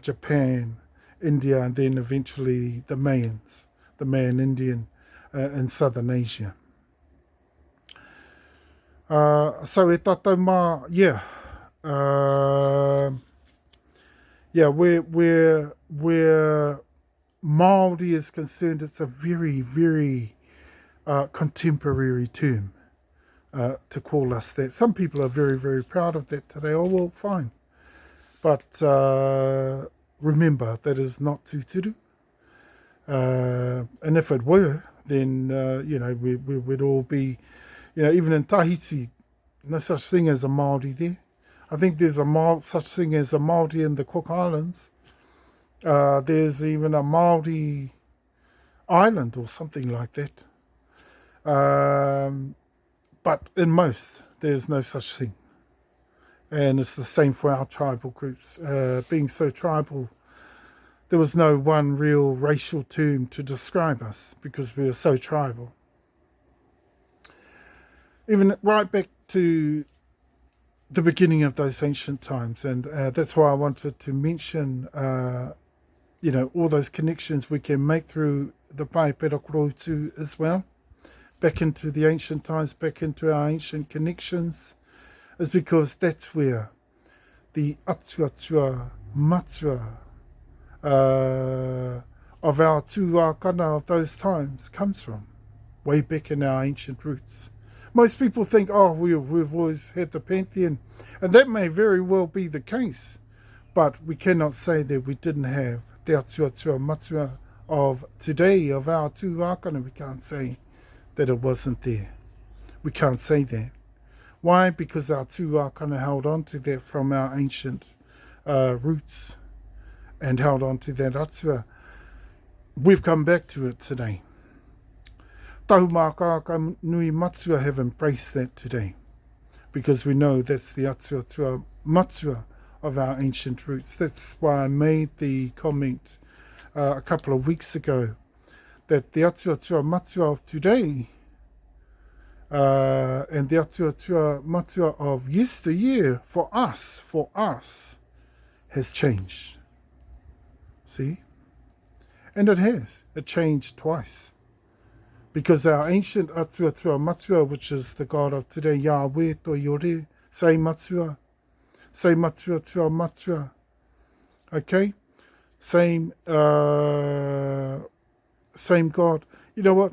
Japan, India, and then eventually the Mayans, the Mayan Indian in Southern Asia. So e tātou mā, where Māori is concerned, it's a very, very contemporary term to call us that. Some people are very, very proud of that today. Oh, well, fine. But remember, that is not tūturu. And if it were, then, you know, we would all be, you know, even in Tahiti, no such thing as a Māori there. I think there's such thing as a Māori in the Cook Islands. There's even a Māori island or something like that. But in most, there's no such thing. And it's the same for our tribal groups. Being so tribal, there was no one real racial term to describe us because we were so tribal. Even right back to the beginning of those ancient times. And that's why I wanted to mention, you know, all those connections we can make through the Papaoi as well. Back into the ancient times, back into our ancient connections, is because that's where the atua matua of our tūākana of those times comes from, way back in our ancient roots. Most people think, oh, we've always had the pantheon, and that may very well be the case, but we cannot say that we didn't have the atua matua of today, of our tūākana. We can't say that it wasn't there. We can't say that. Why? Because our tūākana held on to that from our ancient roots and held on to that atua. We've come back to it today. Tahumaakaakanuimatua have embraced that today because we know that's the atua matua of our ancient roots. That's why I made the comment a couple of weeks ago that the Atua Matua of today and the Atua Matua of yesteryear for us, has changed. See? And it has. It changed twice. Because our ancient Atua Matua, which is the God of today, Yahweh to Yore, say Matua Tua Matua. Okay? Same God. You know what?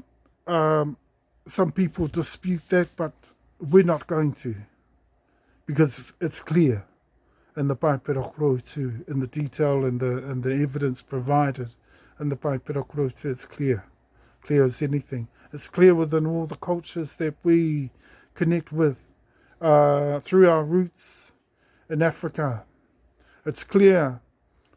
Some people dispute that, but we're not going to. Because it's clear in the Papaoi too, in the detail and the evidence provided in the Papaoi too, it's clear as anything. It's clear within all the cultures that we connect with through our roots in Africa. It's clear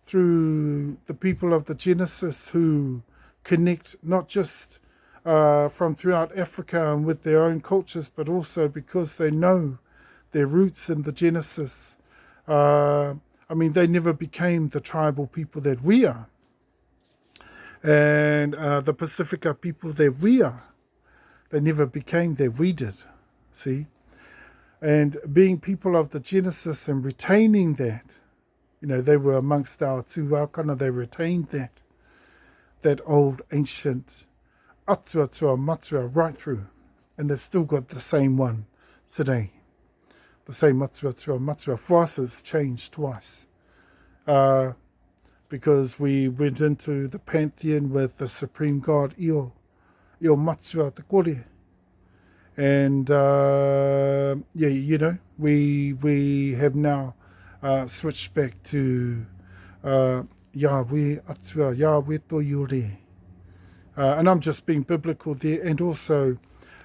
through the people of the Genesis who connect not just from throughout Africa and with their own cultures, but also because they know their roots in the Genesis. They never became the tribal people that we are. And the Pacifica people that we are, they never became that we did, see? And being people of the Genesis and retaining that, they were amongst our tūākana, they retained that old ancient Atua Matua right through. And they've still got the same one today. The same Atua Matua. For us, it's changed twice. Because we went into the pantheon with the supreme God, Io Matua Te Kore. And, we have now switched back to Yahweh Atua, Yahweh to Yore. And I'm just being biblical there, and also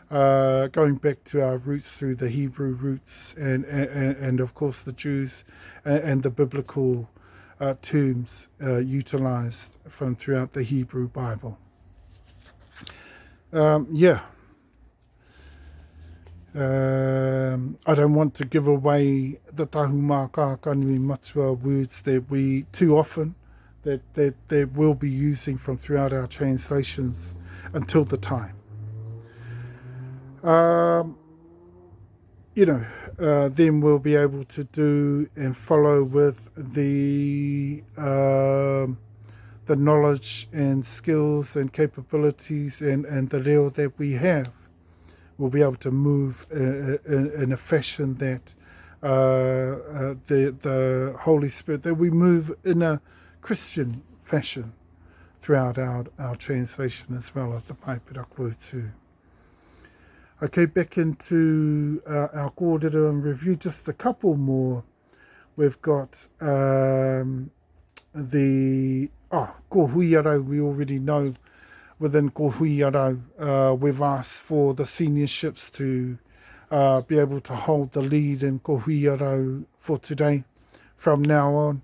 going back to our roots through the Hebrew roots and of course the Jews and the biblical terms utilized from throughout the Hebrew Bible. I don't want to give away the Tahumaakaakanuimatua words that we too often that we'll be using from throughout our translations until the time. Then we'll be able to do and follow with the knowledge and skills and capabilities and the leo that we have. We'll be able to move in a fashion that the Holy Spirit, that we move in a Christian fashion throughout our translation as well of the Papaoi too. Okay, back into our kōrero and review, just a couple more. We've got ko hui arau, we already know. Within ko hui arau, we've asked for the seniorships to be able to hold the lead in ko hui arau for today, from now on,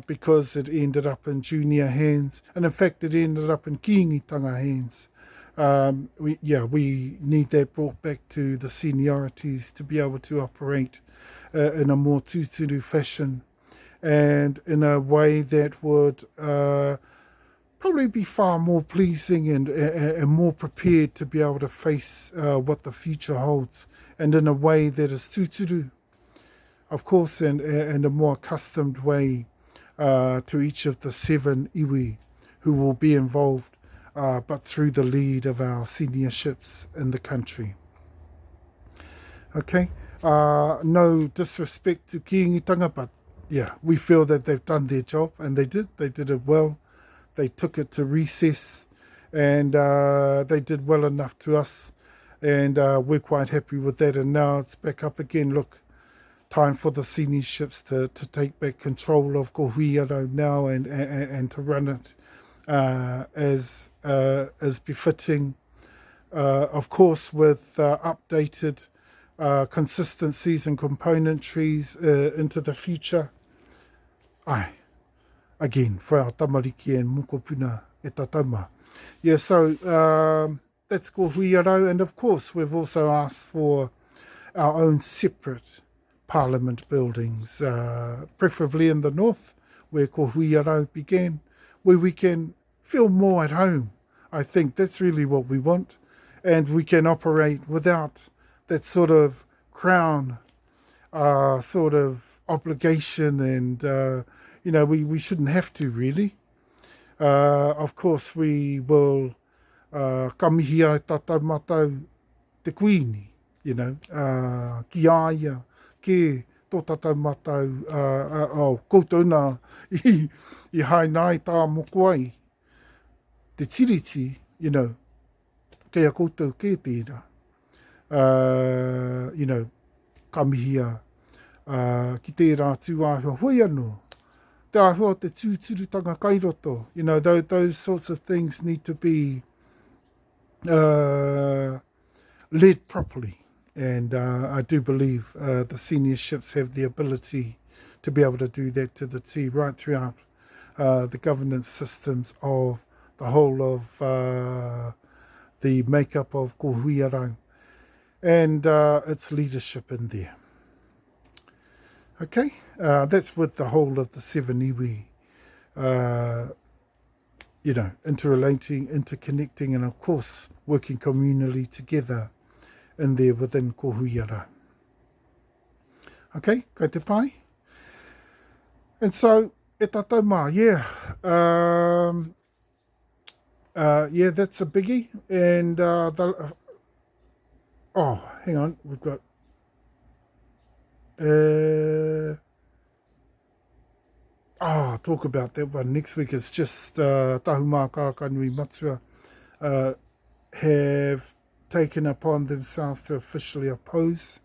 because it ended up in junior hands, and in fact it ended up in kiingitanga hands. We need that brought back to the seniorities to be able to operate in a more tūturu fashion and in a way that would probably be far more pleasing and more prepared to be able to face what the future holds, and in a way that is tūturu, of course, and a more accustomed way to each of the 7 iwi who will be involved, but through the lead of our seniorships in the country. Okay, no disrespect to kiingitanga, but we feel that they've done their job, and they did it well. They took it to recess, and they did well enough to us, and we're quite happy with that. And now it's back up again. Look, time for the seniorships to take back control of ko hui arau now and to run it as befitting, of course, with updated consistencies and componentries into the future. Again, for our tamariki and mukopuna e tatauma. So that's ko hui arau, and of course we've also asked for our own separate Parliament buildings, preferably in the north, where ko Huiarau began, where we can feel more at home. I think that's really what we want. And we can operate without that sort of crown sort of obligation, and we shouldn't have to really. Of course we will kamihi ai tātou mātou te kuini, ki aia ke tō tātou mātou koutou nā i hainai tā moko ai te tiriti, kei a koutou ke tērā. Kamihia ki tērā tū āhua hoi anō. Te āhua te tūturutanga kairoto. Those sorts of things need to be led properly. And I do believe the seniorships have the ability to be able to do that to the T right throughout the governance systems of the whole of the makeup of ko Huiarau and its leadership in there. Okay, that's with the whole of the 7 iwi, interrelating, interconnecting, and of course working communally together in there within ko Huiarau. Okay, kei te pai. And so, e tātou mā, that's a biggie. And, hang on, we've got, talk about that one next week. It's just Tahumaakaakanuimatua have taken upon themselves to officially oppose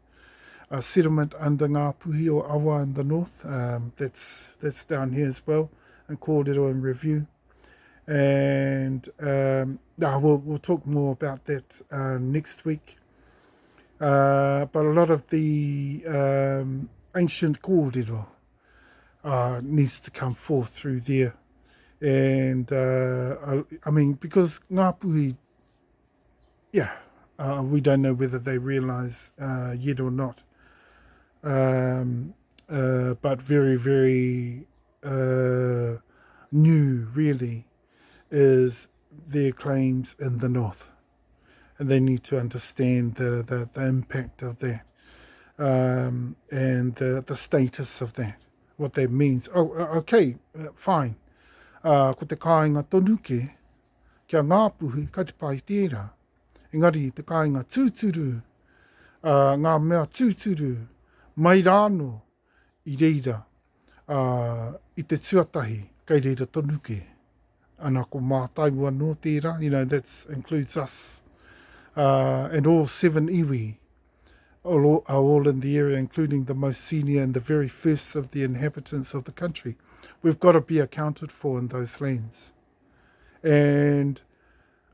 a settlement under Ngā Puhi o Awa in the north. That's down here as well, and kōrero in review. And we'll talk more about that next week. But a lot of the ancient kōrero needs to come forth through there. And because Ngā Puhi, we don't know whether they realise yet or not. But very, very new, really, is their claims in the north. And they need to understand the impact of that and the status of that, what that means. Fine. Ko te kāinga tonuke, kia Ngā Puhi, ka te pai tērā. Engari, te kāinga tūturu, ngā mea tūturu, mai rāno i reira, i te tuatahi, kei reira tonuke. Ana ko mātai no tērā, that includes us. And all 7 iwi are all in the area, including the most senior and the very first of the inhabitants of the country. We've got to be accounted for in those lands. And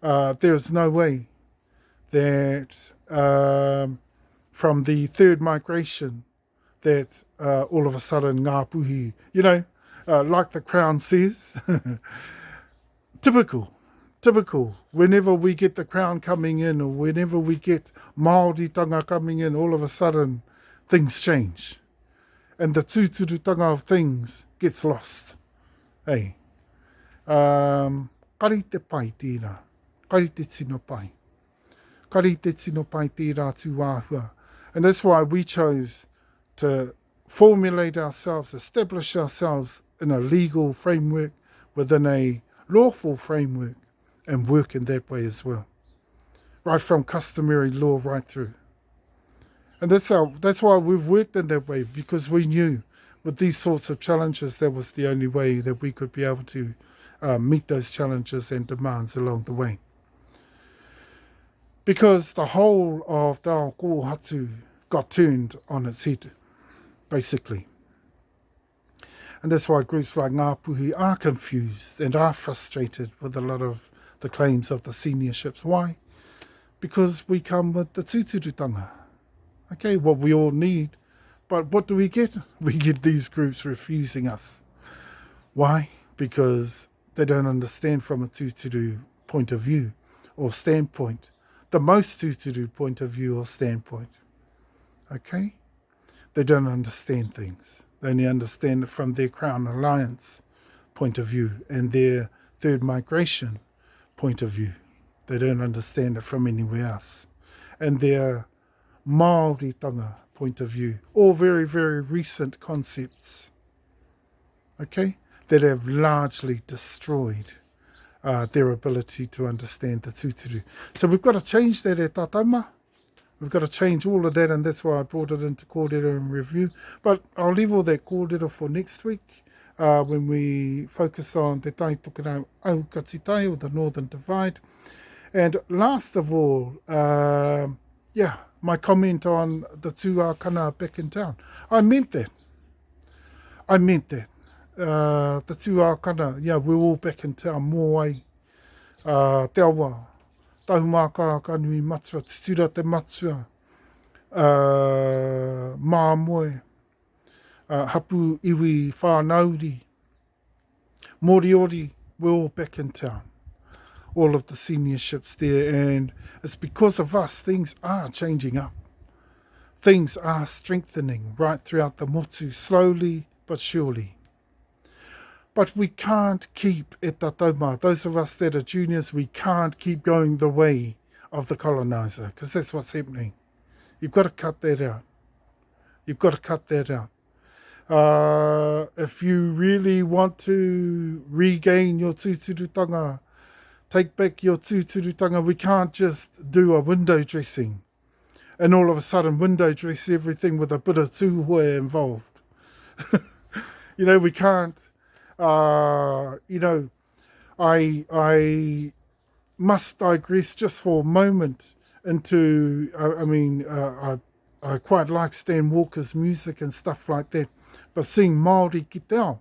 there's no way that from the third migration that all of a sudden Ngā Puhi, like the Crown says, typical, whenever we get the Crown coming in or whenever we get Māoritanga coming in, all of a sudden things change. And the tūturutanga of things gets lost. Hey. Kari te pai tērā. Kari te tino pai. Kari te tino pai tērā tū āhua. And that's why we chose to formulate ourselves, establish ourselves in a legal framework, within a lawful framework, and work in that way as well. Right from customary law right through. And that's why we've worked in that way, because we knew with these sorts of challenges, that was the only way that we could be able to meet those challenges and demands along the way. Because the whole of the ao kōhatu got turned on its head, basically. And that's why groups like Ngā Puhi are confused and are frustrated with a lot of the claims of the seniorships. Why? Because we come with the tūturutanga. Okay, what we all need. But what do we get? We get these groups refusing us. Why? Because they don't understand from a tūturu point of view or standpoint. The most tūturu point of view or standpoint. Okay? They don't understand things. They only understand it from their Crown Alliance point of view and their third migration point of view. They don't understand it from anywhere else. And their Māoritanga point of view, all very, very recent concepts, okay, that have largely destroyed their ability to understand the tūturu. So we've got to change that e tātauma. We've got to change all of that, and that's why I brought it into kōrero and review. But I'll leave all that kōrero for next week when we focus on TeTaiHauauruAukatiTai, or the Northern Divide. And last of all, my comment on the tūākana back in town. I meant that. The tūākana, we're all back in town. Mō ai, te awa, Tahumaakaakanuimatua, Tutura te matua, Māmoe, Hapu, iwi, whānauri, Moriori, we're all back in town. All of the seniorships there, and it's because of us things are changing up. Things are strengthening right throughout the motu, slowly but surely. But we can't keep e tatauma. Those of us that are juniors, we can't keep going the way of the colonizer, because that's what's happening. You've got to cut that out. If you really want to regain your tūturutanga, take back your tūturutanga, we can't just do a window dressing and all of a sudden window dress everything with a bit of tūhoe involved. We can't. I must digress just for a moment into, I quite like Stan Walker's music and stuff like that, but seeing Māori ki te ao,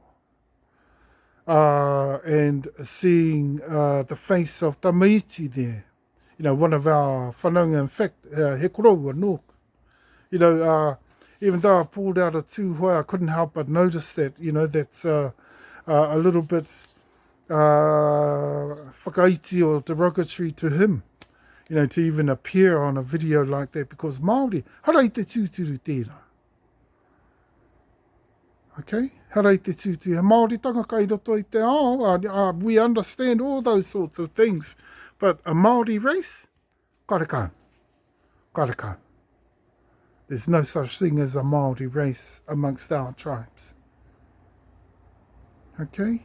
and seeing the face of Tamaiti there, one of our whanaunga, in fact, he korau anō. Even though I pulled out a tūhoe, I couldn't help but notice that, that's a little bit whakaiti or derogatory to him, to even appear on a video like that, because Māori, harai te tūturu tērā. Okay? Harai te tūturu. Māori tanga kai roto i te ao, we understand all those sorts of things, but a Māori race, karekau. There's no such thing as a Māori race amongst our tribes. Okay?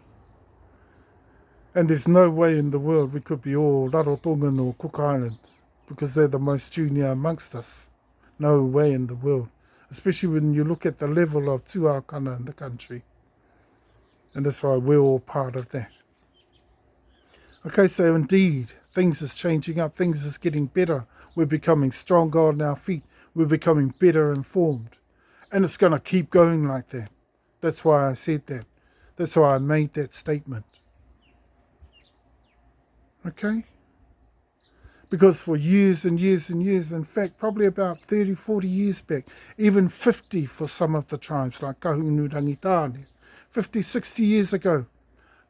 And there's no way in the world we could be all Rarotongan or Cook Islands, because they're the most junior amongst us. No way in the world. Especially when you look at the level of tūākana in the country. And that's why we're all part of that. Okay, so indeed, things is changing up. Things is getting better. We're becoming stronger on our feet. We're becoming better informed. And it's going to keep going like that. That's why I said that. That's why I made that statement. Okay? Because for years and years and years, in fact, probably about 30, 40 years back, even 50 for some of the tribes, like Kahunu Rangitane, 50, 60 years ago,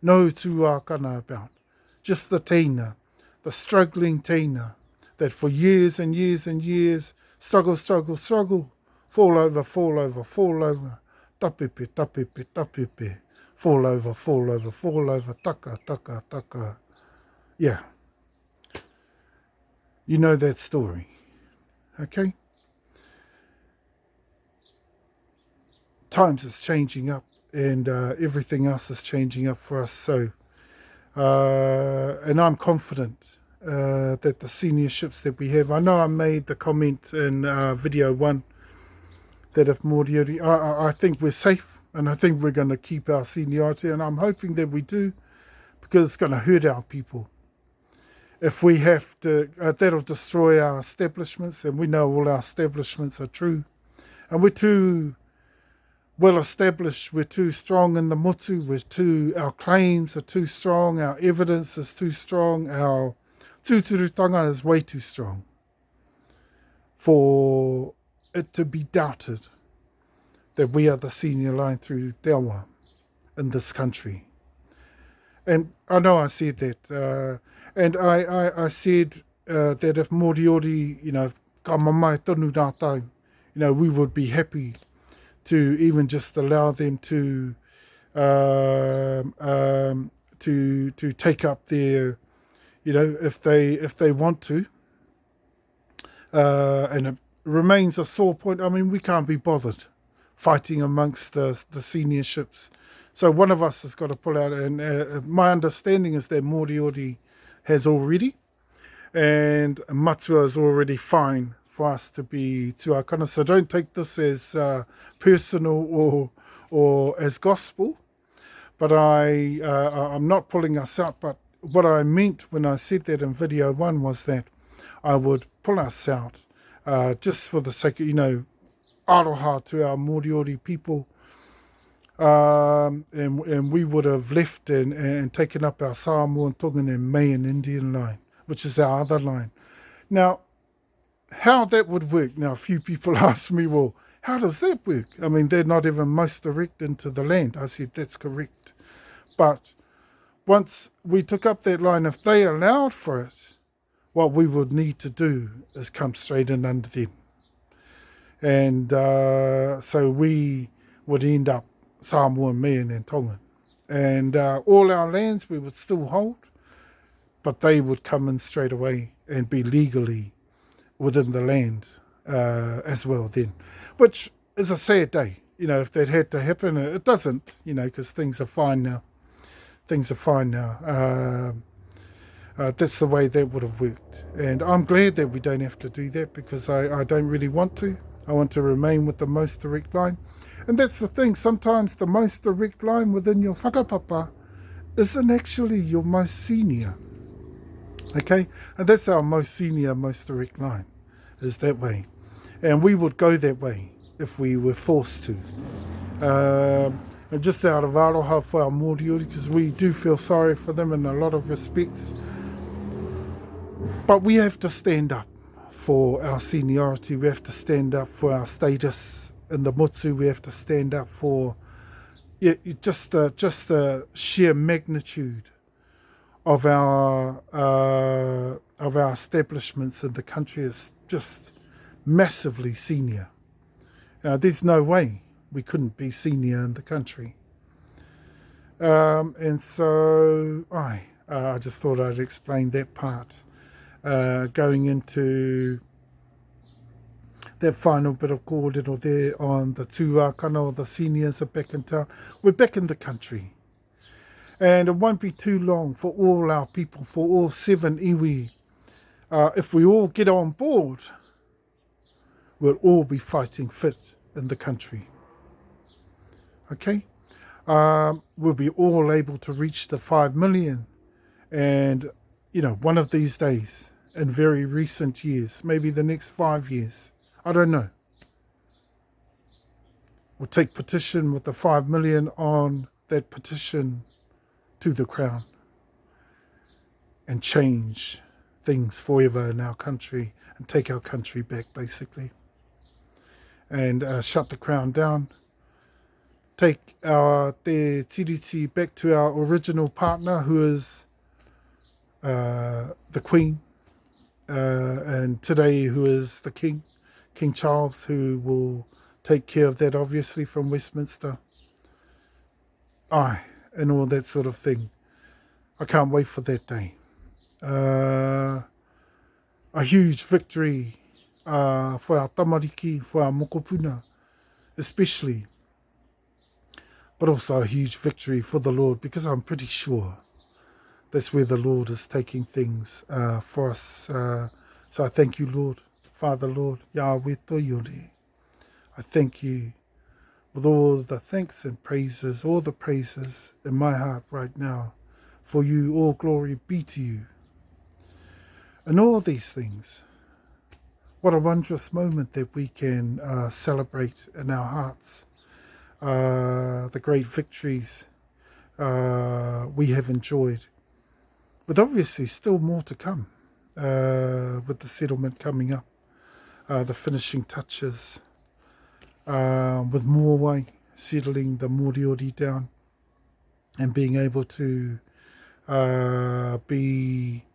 no tūākana about. Just the teina, the struggling teina, that for years and years and years, struggle, fall over, tapepe, fall over, taka. Yeah. You know that story, okay? Times is changing up, and everything else is changing up for us. So, and I'm confident that the seniorships that we have, I know I made the comment in video 1 that if Moriori, I think we're safe, and I think we're going to keep our seniority, and I'm hoping that we do, because it's going to hurt our people. If we have to, that'll destroy our establishments, and we know all our establishments are true. And we're too well established, we're too strong in the motu, our claims are too strong, our evidence is too strong, our tūturutanga is way too strong for it to be doubted that we are the senior line through te awa in this country. And I know I said that, and I said that if Moriori, ka mamai tonu rātau, we would be happy to even just allow them to take up their, if they want to, and it remains a sore point. I mean, we can't be bothered fighting amongst the seniorships. So one of us has got to pull out, and my understanding is that Moriori has already, and Matua is already fine for us to be tuakana. So don't take this as personal or as gospel, but I'm not pulling us out. But what I meant when I said that in video 1 was that I would pull us out just for the sake of, aroha to our Moriori people, and we would have left and taken up our Samoan, Tongan and Mayan Indian line, which is our other line. Now, how that would work, now a few people ask me, well, how does that work? I mean, they're not even most direct into the land. I said, that's correct. But once we took up that line, if they allowed for it, what we would need to do is come straight in under them. And so we would end up Samoan, Mayan and Tongan. And all our lands we would still hold, but they would come in straight away and be legally within the land as well then, which is a sad day. If that had to happen, it doesn't, because things are fine now. Things are fine now. That's the way that would have worked. And I'm glad that we don't have to do that, because I don't really want to. I want to remain with the most direct line. And that's the thing, sometimes the most direct line within your whakapapa isn't actually your most senior. Okay? And that's our most senior, most direct line, is that way. And we would go that way if we were forced to. And just out of aroha for our Moriori, because we do feel sorry for them in a lot of respects. But we have to stand up for our seniority. We have to stand up for our status in the mutu. We have to stand up for just the sheer magnitude of our establishments in the country is just massively senior. There's no way we couldn't be senior in the country. And so I just thought I'd explain that part. Going into that final bit of kōrero there on the tūākana, or the seniors are back in town. We're back in the country. And it won't be too long for all our people, for all 7 iwi. If we all get on board, we'll all be fighting fit in the country. Okay? We'll be all able to reach the 5 million. And, one of these days, in very recent years, maybe the next 5 years, I don't know, we'll take petition with the 5 million on that petition to the Crown and change things forever in our country and take our country back, basically. And shut the Crown down, take our Te Tiriti back to our original partner, who is the Queen, and today who is the King Charles, who will take care of that, obviously, from Westminster. And all that sort of thing. I can't wait for that day. A huge victory for our tamariki, for our mokopuna, especially. But also a huge victory for the Lord, because I'm pretty sure that's where the Lord is taking things for us. So I thank you, Lord, Father, Lord, Yahweh Toyore. I thank you with all the thanks and praises, all the praises in my heart right now. For you, all glory be to you. And all these things, what a wondrous moment that we can celebrate in our hearts. The great victories we have enjoyed, with obviously still more to come, with the settlement coming up, the finishing touches, with Mōwai settling the Moriori down and being able to be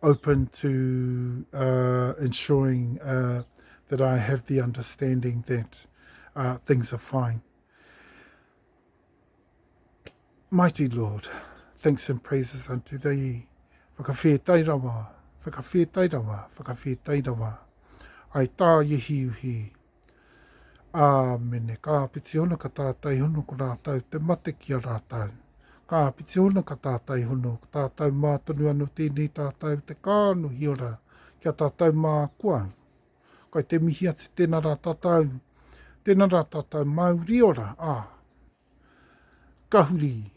open to ensuring that I have the understanding that things are fine. Mighty Lord, thanks and praises unto thee. Whakawhetai rawa, whakawhetai rawa, whakawhetai rawa. Ai tā yehi uhi. Āmene, ka piti ona ka tātai hono ko rātau, te mate ki a rātau. Ka piti ona ka tātai hono, ka tātai mātonu anu tēnei tātai, te kāno hiora, kia tātai Mākua. Kai te mihi ati tēnā rā tātai, tēnā rā tātai Mauri ora, kahuri.